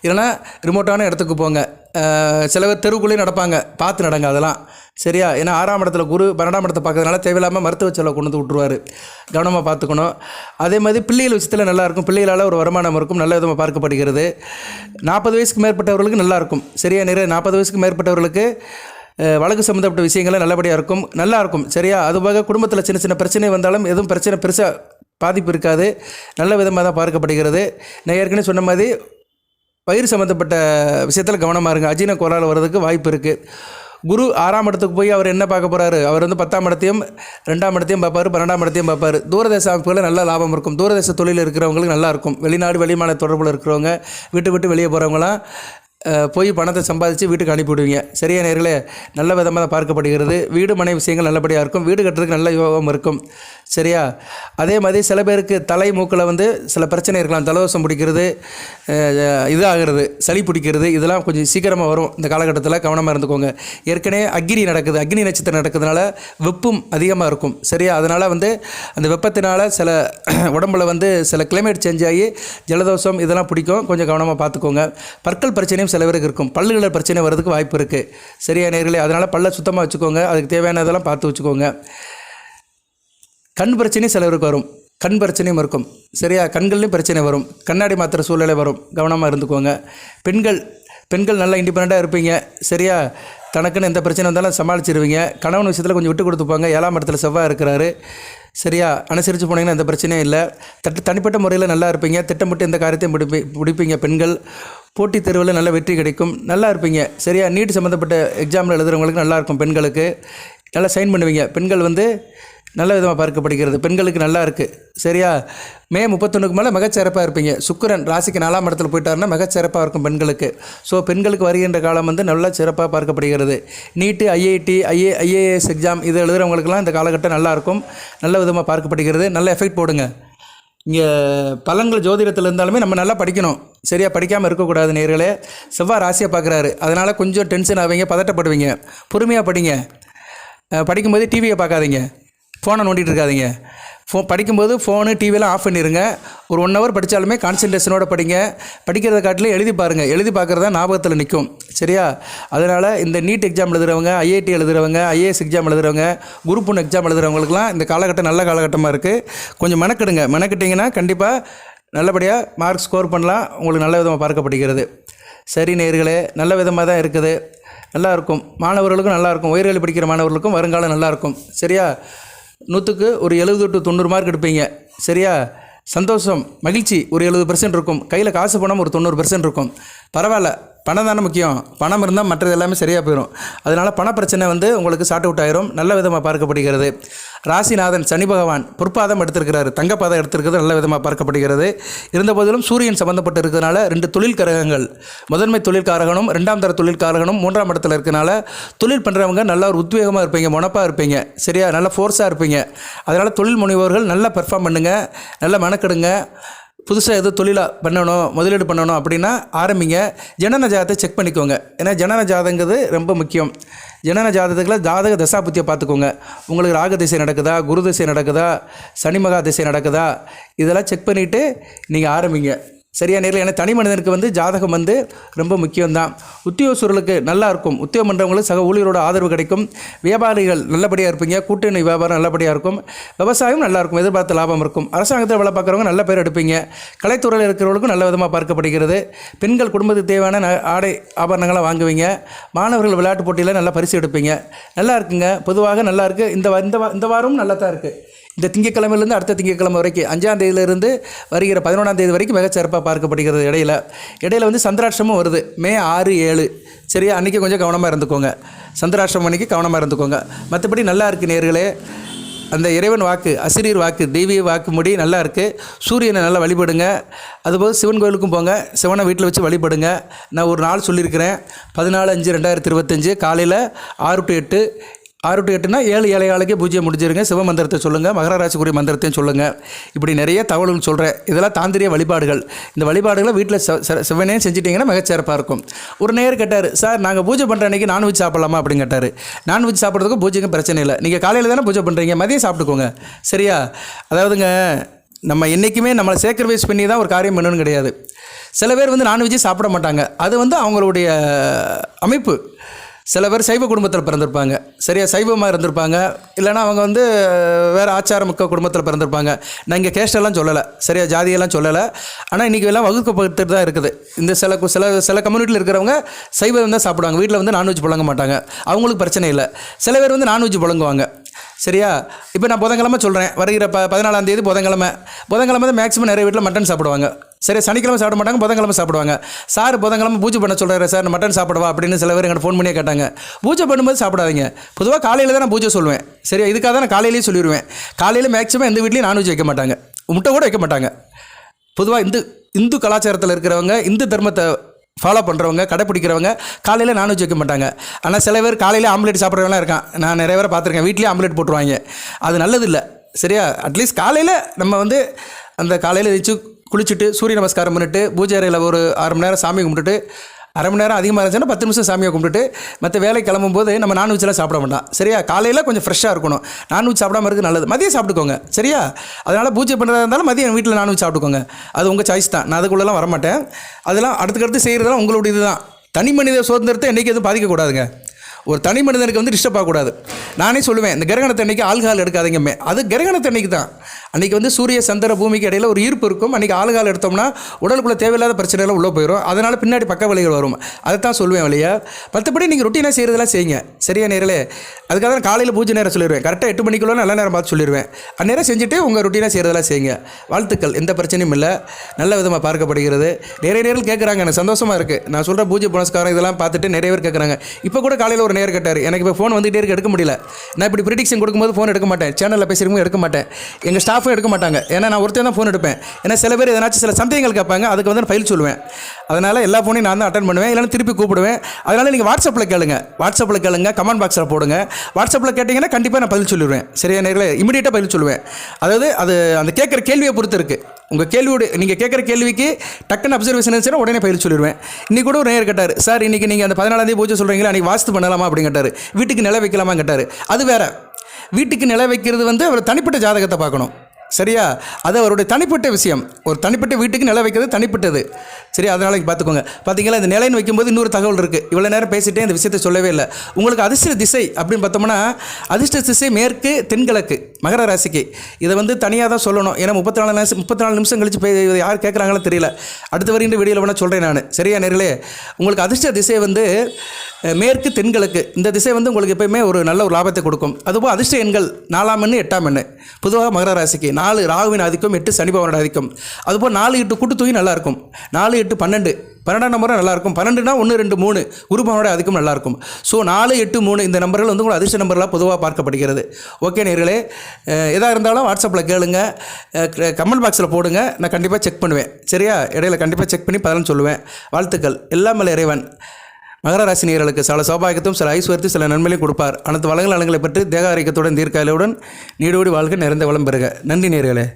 இல்லைனா ரிமோட்டான இடத்துக்கு போங்க. சில பேர் தெருவுக்குள்ளேயும் நடப்பாங்க, பார்த்து நடங்க அதெல்லாம். சரியா, ஏன்னா 6ஆம் இடத்துல குரு 12ஆம் இடத்தை பார்க்கறதுனால தேவையில்லாமல் மருத்துவ செலவு கொண்டு வந்து விட்ருவார். கவனமாக பார்த்துக்கணும். அதே மாதிரி பிள்ளைகள் விஷயத்தில் நல்லாயிருக்கும். பிள்ளைகளால் ஒரு வருமானம் இருக்கும், நல்ல விதமாக பார்க்கப்படுகிறது. 40 வயசுக்கு மேற்பட்டவர்களுக்கு நல்லாயிருக்கும். சரியா, நிறைய 40 வயசுக்கு மேற்பட்டவர்களுக்கு வழக்கு சம்மந்தப்பட்ட விஷயங்கள்லாம் நல்லபடியாக இருக்கும், நல்லாயிருக்கும். சரியா, அதுபோக குடும்பத்தில் சின்ன சின்ன பிரச்சனை வந்தாலும் எதுவும் பிரச்சனை பெருசாக பாதிப்பு இருக்காது, நல்ல விதமாக தான் பார்க்கப்படுகிறது. நான் ஏற்கனவே சொன்ன மாதிரி வயிறு சம்மந்தப்பட்ட விஷயத்தில் கவனமாக இருங்க. அஜீன கோளாறு வர்றதுக்கு வாய்ப்பு இருக்குது. குரு 6ஆம் இடத்துக்கு போய் அவர் என்ன பார்க்க போகிறாரு? அவர் வந்து 10ஆம் இடத்தையும் 2ஆம் இடத்தையும் பார்ப்பார், 12ஆம் இடத்தையும் பார்ப்பார். தூரதேச அமைப்புகளில் நல்ல லாபம் இருக்கும். தூரதேச தொழில் இருக்கிறவங்களுக்கு நல்லாயிருக்கும். வெளிநாடு வெளிமாநில தொடர்பில் இருக்கிறவங்க, விட்டு வெளியே போகிறவங்களாம் போய் பணத்தை சம்பாதிச்சு வீட்டுக்கு அனுப்பிவிடுவீங்க. சரியா நேர்களே, நல்ல விதமாக தான் பார்க்கப்படுகிறது. வீடு மனை விஷயங்கள் நல்லபடியாக இருக்கும். வீடு கட்டுறதுக்கு நல்ல யோகம் இருக்கும். சரியா, அதே மாதிரி சில பேருக்கு தலை மூக்கில் வந்து சில பிரச்சனை இருக்கலாம். தலதோஷம் பிடிக்கிறது, இது ஆகிறது, சளி பிடிக்கிறது, இதெல்லாம் கொஞ்சம் சீக்கிரமாக வரும். இந்த காலகட்டத்தில் கவனமாக இருந்துக்கோங்க. ஏற்கனவே அக்னி நடக்குது, அக்னி நட்சத்திரம் நடக்கிறதுனால வெப்பம் அதிகமாக இருக்கும். சரியா, அதனால் வந்து அந்த வெப்பத்தினால் சில உடம்பில் வந்து சில கிளைமேட் சேஞ்ச் ஆகி ஜலதோஷம் இதெல்லாம் பிடிக்கும். கொஞ்சம் கவனமாக பார்த்துக்கோங்க. பற்கள் பிரச்சனையும் சில பேருக்கு இருக்கும். பல்லுகளில் பிரச்சனை வர்றதுக்கு வாய்ப்பு இருக்குது. சரியா நேர்களே, அதனால் பல்லை சுத்தமாக வச்சுக்கோங்க. அதுக்கு தேவையானதெல்லாம் பார்த்து வச்சுக்கோங்க. கண் பிரச்சனையும் சிலருக்கு வரும், கண் பிரச்சனையும் இருக்கும். சரியா, கண்கள்லேயும் பிரச்சனை வரும், கண்ணாடி மாத்திர சூழ்நிலை வரும். கவனமாக இருந்துக்கோங்க. பெண்கள் நல்லா இண்டிபெண்ட்டாக இருப்பீங்க. சரியா, தனக்குன்னு எந்த பிரச்சனை வந்தாலும் சமாளிச்சிருவீங்க. கணவன் விஷயத்தில் கொஞ்சம் விட்டு கொடுத்துப்பாங்க. 7ஆம் இடத்துல செவ்வாய் இருக்கிறாரு. சரியா, அனுசரித்து போனீங்கன்னா எந்த பிரச்சனையும் இல்லை. தனிப்பட்ட முறையில் நல்லா இருப்பீங்க. திட்டமிட்டு எந்த காரியத்தையும் பிடிப்பீங்க. பெண்கள் போட்டித் தேர்வில் நல்ல வெற்றி கிடைக்கும், நல்லா இருப்பீங்க. சரியா, நீட் சம்மந்தப்பட்ட எக்ஸாமில் எழுதுகிறவங்களுக்கு நல்லாயிருக்கும். பெண்களுக்கு நல்லா சைன் பண்ணுவீங்க. பெண்கள் வந்து நல்ல விதமாக பார்க்கப்படுகிறது. பெண்களுக்கு நல்லா இருக்குது. சரியா, மே 31க்கு மேலே மிகச்சிறப்பாக இருப்பீங்க. சுக்கிரன் ராசிக்கு 4ஆம் இடத்துல போயிட்டாருன்னா மிகச்சிறப்பாக இருக்கும் பெண்களுக்கு. ஸோ பெண்களுக்கு வருகின்ற காலம் வந்து நல்லா சிறப்பாக பார்க்கப்படுகிறது. நீட்டு, ஐஏஎஸ் எக்ஸாம் இது எழுதுகிறவங்களுக்கெல்லாம் இந்த காலகட்டம் நல்லாயிருக்கும், நல்ல விதமாக பார்க்கப்படுகிறது. நல்ல எஃபெக்ட் போடுங்க. இங்கே பலன்கள் ஜோதிடத்தில் இருந்தாலுமே நம்ம நல்லா படிக்கணும். சரியா, படிக்காமல் இருக்கக்கூடாது நேர்களே. செவ்வாய் ராசியை பார்க்குறாரு, அதனால் கொஞ்சம் டென்ஷன் ஆவீங்க, பதட்டப்படுவீங்க. பொறுமையாக படிங்க. படிக்கும்போது டிவியை பார்க்காதீங்க, ஃபோனை நோண்டிகிட்டு இருக்காதீங்க. படிக்கும்போது ஃபோனு டிவியெல்லாம் ஆஃப் பண்ணிடுங்க. ஒரு 1 ஹவர் படித்தாலுமே கான்சன்ட்ரேஷனோடு படிங்க. படிக்கிறத காட்டிலும் எழுதி பாருங்கள். எழுதி பார்க்குறதா ஞாபகத்தில் நிற்கும். சரியா, அதனால் இந்த நீட் எக்ஸாம் எழுதுகிறவங்க, ஐஐடி எழுதுகிறவங்க, ஐஏஎஸ் எக்ஸாம் எழுதுகிறவங்க, குரூப் 1 எக்ஸாம் எழுதுகிறவங்களுக்குலாம் இந்த காலகட்டம் நல்ல காலகட்டமாக இருக்குது. கொஞ்சம் மெனக்கிடுங்க. மெனக்கிட்டிங்கன்னா கண்டிப்பாக நல்லபடியாக மார்க் ஸ்கோர் பண்ணலாம். உங்களுக்கு நல்ல விதமாக பார்க்கப்படுகிறது. சரி நேயர்களே, நல்ல விதமாக தான் இருக்குது. நல்லாயிருக்கும், மாணவர்களுக்கும் நல்லாயிருக்கும், உயர்கல்வி படிக்கிற மாணவர்களுக்கும் வருங்காலம் நல்லாயிருக்கும். சரியா? 100க்கு ஒரு 70 to 90 மார்க் எடுப்பீங்க. சரியா? சந்தோஷம், மகிழ்ச்சி ஒரு 70% இருக்கும். கையில் காசு பணம் ஒரு 90% இருக்கும். பரவாயில்ல, பணம் தானே முக்கியம். பணம் இருந்தால் மற்றது எல்லாமே சரியாக போயிடும். அதனால் பண பிரச்சனை உங்களுக்கு சார்ட் அவுட் ஆயிரும். நல்ல விதமாக பார்க்கப்படுகிறது. ராசிநாதன் சனி பகவான் பொற்பாதம் எடுத்திருக்கிறாரு, தங்கப்பாதம் எடுத்திருக்கிறது நல்ல விதமாக பார்க்கப்படுகிறது. இருந்தபோதிலும் சூரியன் சம்மந்தப்பட்டு இருக்கிறதுனால 2 தொழில் காரகங்கள், முதன்மை தொழில்காரகனும் 2ஆம் தர தொழில்காரகனும் 3ஆம் இடத்துல இருக்கிறனால தொழில் பண்ணுறவங்க நல்ல ஒரு உத்வேகமாக இருப்பீங்க, முனப்பாக இருப்பீங்க. சரியா? நல்ல ஃபோர்ஸாக இருப்பீங்க. அதனால் தொழில் முனைவோர்கள் நல்லா பெர்ஃபார்ம் பண்ணுங்கள், நல்லா மெனக்கெடுங்க. புதுசாக எதுவும் தொழிலாக பண்ணணும், முதலீடு பண்ணணும் அப்படின்னா ஆரம்பிங்க. ஜனன ஜாதகத்தை செக் பண்ணிக்கோங்க. ஏன்னா ஜனன ஜாதகங்கிறது ரொம்ப முக்கியம். ஜனன ஜாதகத்தில் ஜாதக தசாபுத்தியை பார்த்துக்கோங்க. உங்களுக்கு ராக திசை நடக்குதா, குரு திசை நடக்குதா, சனி மகா திசை நடக்குதா, இதெல்லாம் செக் பண்ணிவிட்டு நீங்கள் ஆரம்பிங்க. சரியா நேரில்? ஏன்னா தனி மனிதனுக்கு ஜாதகம் ரொம்ப முக்கியம்தான். உத்தியோகஸ்தர்களுக்கு நல்லா இருக்கும். உத்தியோகம் பண்ணுறவங்களுக்கு சக ஊழியரோட ஆதரவு கிடைக்கும். வியாபாரிகள் நல்லபடியாக இருப்பீங்க. கூட்டணி வியாபாரம் நல்லபடியாக இருக்கும். விவசாயம் நல்லாயிருக்கும், எதிர்பார்த்த லாபம் இருக்கும். அரசாங்கத்தில் வேலை பார்க்குறவங்க நல்ல பேர் எடுப்பீங்க. கலைத்துறையில் இருக்கிறவங்களுக்கும் நல்ல விதமாக பார்க்கப்படுகிறது. பெண்கள் குடும்பத்துக்கு தேவையான ஆடை ஆபரணங்களை வாங்குவீங்க. மாணவர்கள் விளையாட்டு போட்டியில் நல்லா பரிசு எடுப்பீங்க. நல்லா இருக்குங்க, பொதுவாக நல்லா இருக்குது. இந்த வாரமும் நல்லா தான் இருக்குது. இந்த திங்கக்கிழமையிலேருந்து அடுத்த திங்கக்கிழமை வரைக்கும் 5ஆம் தேதியிலிருந்து வருகிற 11ஆம் தேதி வரைக்கும் மிகச்சிறப்பாக பார்க்கப்படுகிறது. இடையில சந்திராஷ்டமும் வருது, மே 6, 7. சரியா? அன்றைக்கி கொஞ்சம் கவனமாக இருந்துக்கோங்க. சந்திராஷ்டமம் அன்றைக்கி கவனமாக இருந்துக்கோங்க. மற்றபடி நல்லா இருக்குது நேர்களே. அந்த இறைவன் வாக்கு, அசிரியர் வாக்கு, தெய்வீக வாக்கு முடி நல்லா இருக்குது. சூரியனை நல்லா வழிபடுங்க. அதுபோல் சிவன் கோயிலுக்கும் போங்க, சிவனை வீட்டில் வச்சு வழிபடுங்க. நான் ஒரு நாள் சொல்லியிருக்கிறேன், 14/5/2025 காலையில் 6 to 8. 6 to 8னா 7 7:15 பூஜ்யம் முடிஞ்சிருங்க. சிவ மந்திரத்தை சொல்லுங்கள், மகர ராசிக்குரிய மந்திரத்தையும் சொல்லுங்கள். இப்படி நிறைய தகவல்கள் சொல்கிறேன். இதெல்லாம் தாந்திரிய வழிபாடுகள். இந்த வழிபாடுகளை வீட்டில் சிவனே செஞ்சிட்டிங்கன்னா மிகச்சிறப்பாக இருக்கும். ஒரு நேயர் கேட்டார், சார் நாங்கள் பூஜை பண்ணுற அன்றைக்கி நான்வெஜ் சாப்பிட்லாமா அப்படின்னு கேட்டார். நான்வெஜ் சாப்பிட்றதுக்கும் பூஜைக்கும் பிரச்சனை இல்லை. நீங்கள் காலையில் தானே பூஜை பண்ணுறீங்க, மதியம் சாப்பிட்டுக்கோங்க. சரியா? அதாவதுங்க, நம்ம என்றைக்குமே நம்மளை சேக்ரிஃபைஸ் பண்ணி தான் ஒரு காரியம் பண்ணணும்னு கிடையாது. சில பேர் நான்வெஜ்ஜே சாப்பிட மாட்டாங்க. அது அவங்களுடைய அமைப்பு. சில பேர் சைவ குடும்பத்தில் பிறந்திருப்பாங்க. சரியா? சைவமாக இருந்திருப்பாங்க. இல்லைனா அவங்க வேறு ஆச்சாரமிக்க குடும்பத்தில் பிறந்திருப்பாங்க. நான் இங்கே கேஸ்டெல்லாம் சொல்லலை, சரியா, ஜாதியெல்லாம் சொல்லலை. ஆனால் இன்றைக்கி எல்லாம் வகுக்கப்பட்டு தான் இருக்குது. இந்த சில கம்யூனிட்டியில் இருக்கிறவங்க சைவம் தான் சாப்பிடுவாங்க. வீட்டில் நான்வெஜ் புழங்க மாட்டாங்க. அவங்களுக்கு பிரச்சனை இல்லை. சில பேர் நான்வெஜ் புழங்குவாங்க. சரியா? இப்போ நான் புதன்கிழமை சொல்கிறேன், வருகிற 14ஆம் தேதி புதன்கிழமை தான் மேக்ஸிமம் நிறைய வீட்டில் மட்டன் சாப்பிடுவாங்க. சரி, சனிக்கிழமை சாப்பிட மாட்டாங்க, புதன்கிழமை சாப்பிடுவாங்க. சார் புதன்கிழமை பூஜை பண்ண சொல்கிறாரு சார், நான் மட்டன் சாப்பிடுவா அப்படின்னு சில பேர் எங்கிட்ட ஃபோன் பண்ணியே கேட்டாங்க. பூஜை பண்ணும்போது சாப்பிடாதீங்க. பொதுவாக காலையில் தான் நான் பூஜை சொல்லுவேன். சரியா? இதுக்காக தான் நான் காலையிலேயே சொல்லிடுவேன். காலையில் மேக்ஸிமம் எந்த வீட்லேயும் நான்வெஜ் வைக்க மாட்டாங்க, முட்டை கூட வைக்க மாட்டாங்க. பொதுவாக இந்து கலாச்சாரத்தில் இருக்கிறவங்க, இந்து தர்மத்தை ஃபாலோ பண்ணுறவங்க, கடைப்பிடிக்கிறவங்க காலையில் நான்வெஜ் வைக்க மாட்டாங்க. ஆனால் சில பேர் காலையில் ஆம்லேட் சாப்பிட்றவங்களாம் இருக்கான். நான் நிறைய பேரை பார்த்துருக்கேன், வீட்லேயே ஆம்லேட் போட்டுருவாங்க. அது நல்லது இல்லை. சரியா? அட்லீஸ்ட் காலையில் நம்ம அந்த காலையில் வச்சு குளிச்சுட்டு சூரிய நமஸ்காரம் பண்ணிவிட்டு பூஜை அறையில் ஒரு 1/2 மணி நேரம் சாமி கும்பிட்டுட்டு, 1/2 மணி நேரம் அதிகமாக இருந்துச்சுன்னா 10 நிமிஷம் சாமியை கும்பிட்டுட்டு மற்ற வேலை கிளம்பும்போது நம்ம நான்வெஜ்லாம் சாப்பிட வேண்டாம். சரியா? காலையில் கொஞ்சம் ஃப்ரெஷ்ஷாக இருக்கணும். நான்வெஜ் சாப்பிடாம இருக்குது நல்லது. மதியம் சாப்பிட்டுக்கோங்க. சரியா? அதனால் பூஜை பண்ணுறதா இருந்தாலும் மதியம் வீட்டில் நான்வெஜ் சாப்பிட்டுக்கோங்க. அது உங்கள் சாய்ஸ் தான். நான் அதுக்குள்ளெல்லாம் வரமாட்டேன். அதெல்லாம் அடுத்துக்கடுத்து செய்கிறதெல்லாம் உங்களுடைய இது தான். தனி மனித சுதந்திரத்தை என்றைக்கு எதுவும் பாதிக்கக்கூடாதுங்க. ஒரு தனி மனிதனுக்கு டிஸ்டர்ப் ஆகக்கூடாது. நானே சொல்லுவேன், இந்த கிரகணத்தை அன்றைக்கி ஆல்கால் எடுக்காதீங்கம்மே. அது கிரகணத்தை அன்றைக்கி தான். அன்றைக்கி சூரிய சந்திர பூமிக்கு இடையில் ஒரு ஈர்ப்பு இருக்கும். அன்றைக்கி ஆல்கால் எடுத்தோம்னா உடலுக்குள்ளே தேவையில்லாத பிரச்சனைகள் உள்ளே போயிடும். அதனால் பின்னாடி பக்க விளைவுகள் வரும். அதை தான் சொல்லுவேன் வழியா. மற்றபடி நீங்கள் ரொட்டீனாக செய்கிறதெல்லாம் செய்யுங்க. சரியா நேரில்? அதுக்காக தான் காலையில் பூஜை நேரம் சொல்லிடுவேன். கரெக்டாக 8 மணிக்குள்ள நல்ல நேரம் பார்த்து சொல்லிடுவேன். அந்நேரம் செஞ்சுட்டு உங்கள் ரொட்டீனாக செய்கிறதெல்லாம் செய்யுங்க. வாழ்த்துக்கள். எந்த பிரச்சனையும் இல்லை. நல்ல விதமாக பார்க்கப்படுகிறது. நிறைய நேரில் கேட்குறாங்க, எனக்கு சந்தோஷமாக இருக்குது. நான் சொல்கிற பூஜை புனஸ்காரம் இதெல்லாம் பார்த்துட்டு நிறைய பேர் கேட்குறாங்க. இப்போ கூட காலையில் ஒரு நேரம் கேட்டார், எனக்கு இப்போ ஃபோன் வந்துகிட்டே இருக்கு, எடுக்க முடியல. நான் இப்படி ப்ரிடிக்ஷன் கொடுக்கும்போது ஃபோன் எடுக்க மாட்டேன், சேனலில் பேசுகிறவங்க எடுக்க மாட்டேன், எங்கள் ஸ்டாஃபும் எடுக்க மாட்டாங்க. ஏன்னா நான் ஒருத்தர் தான் ஃபோன் எடுப்பேன். ஏன்னா சில பேர் எதனாச்சும் சில சந்தேகங்கள் கேட்பாங்க, அதுக்கு நான் ஃபைல் சொல்லுவேன். அதனால் எல்லா ஃபோனையும் நான் தான் அட்டன் பண்ணுவேன், இல்லைன்னா திருப்பி கூப்பிடுவேன். அதனால் நீங்கள் வாட்ஸ்அப்பில் கேளுங்க, கமெண்ட் பாக்ஸில் போடுங்க. வாட்ஸ்அப்பில் கேட்டிங்கன்னா கண்டிப்பாக நான் பதில் சொல்லிடுவேன். சரியா நேரில்? இமீடியட்டாக பதில் சொல்லுவேன். அதாவது அது அந்த கேட்குற கேள்வியை பொறுத்து இருக்குது. உங்கள் கேள்வியோடு நீங்கள் கேட்குற கேள்விக்கு டக்குன்னு அப்சர்வேஷன் இருந்துச்சுன்னா உடனே பயிர் சொல்லிடுவேன். இன்றைக்கி கூட ஒரு நேர் கேட்டார், சார் இன்றைக்கி நீங்கள் அந்த 14ஆம் தேதி பூஜை சொல்கிறீங்களா, அன்றைக்கி வாஸ்து பண்ணலாமா அப்படின்னு கேட்டார். வீட்டுக்கு நிலை வைக்கலாமா கேட்டார். அது வேறு. வீட்டுக்கு நிலை வைக்கிறது அவர் தனிப்பட்ட ஜாதகத்தை பார்க்கணும். சரியா? அது அவருடைய தனிப்பட்ட விஷயம். ஒரு தனிப்பட்ட வீட்டுக்கு நிலை வைக்கிறது தனிப்பட்டது. சரி, அதனால் பார்த்துக்கோங்க. பார்த்தீங்களா, இந்த நிலைன்னு வைக்கும்போது இன்னொரு தகவல் இருக்குது. இவ்வளோ நேரம் பேசிட்டே இந்த விஷயத்தை சொல்லவே இல்லை. உங்களுக்கு அதிர்ஷ்ட திசை அப்படின்னு பார்த்தோம்னா, அதிர்ஷ்ட திசை மேற்கு தென்கிழக்கு. மகர ராசிக்கு. இதை வந்து தனியாக தான் சொல்லணும், ஏன்னா 34 நிமிஷம் கழிச்சு யார் கேட்குறாங்களோ தெரியல. அடுத்த வருகின்ற வீடியோவில் வேணால் சொல்கிறேன் நான். சரியா நேர்களே? உங்களுக்கு அதிர்ஷ்ட திசை வந்து மேற்கு தென்கிழக்கு. இந்த திசை வந்து உங்களுக்கு எப்போயுமே ஒரு நல்ல ஒரு லாபத்தை கொடுக்கும். அதுபோல் அதிர்ஷ்ட எண்கள் 4ஆம் எண் 8ஆம் எண். பொதுவாக மகர ராசிக்கு 4 ராகுவின் ஆதிக்கம், 8 சனி பகவானோட ஆதிக்கம். அதுபோல் 4 8 கூட்டுத்தொகை நல்லாயிருக்கும். 4 8 12 12ஆம் நம்பரும் நல்லாயிருக்கும். 12னா 1 2 3 குரு பகவானோட ஆதிக்கம் நல்லாயிருக்கும். ஸோ 4 8 3 இந்த நம்பர்கள் வந்து உங்களுக்கு அதிர்ஷ்ட நம்பர்களாக பொதுவாக பார்க்கப்படுகிறது. ஓகே நேர்களே, எதாக இருந்தாலும் வாட்ஸ்அப்பில் கேளுங்க, கமெண்ட் பாக்ஸில் போடுங்க, நான் கண்டிப்பாக செக் பண்ணுவேன். சரியா? இடையில கண்டிப்பாக செக் பண்ணி பலன் சொல்லுவேன். வாழ்த்துக்கள். எல்லாம் வல்ல இறைவன் மகர ராசி நேயர்களுக்கு சில சௌபாகியத்தையும் சில ஐஸ்வர்யத்தையும் சில நன்மைகளையும் கொடுப்பார். அனைத்து வளங்கள் நலங்களை பெற்று தேக ஆரோக்கியத்துடன் தீர்க்காயலுடன் நீடோடி வாழ்க, நிறைந்த வளம் பெறுக. நன்றி நேயர்களே.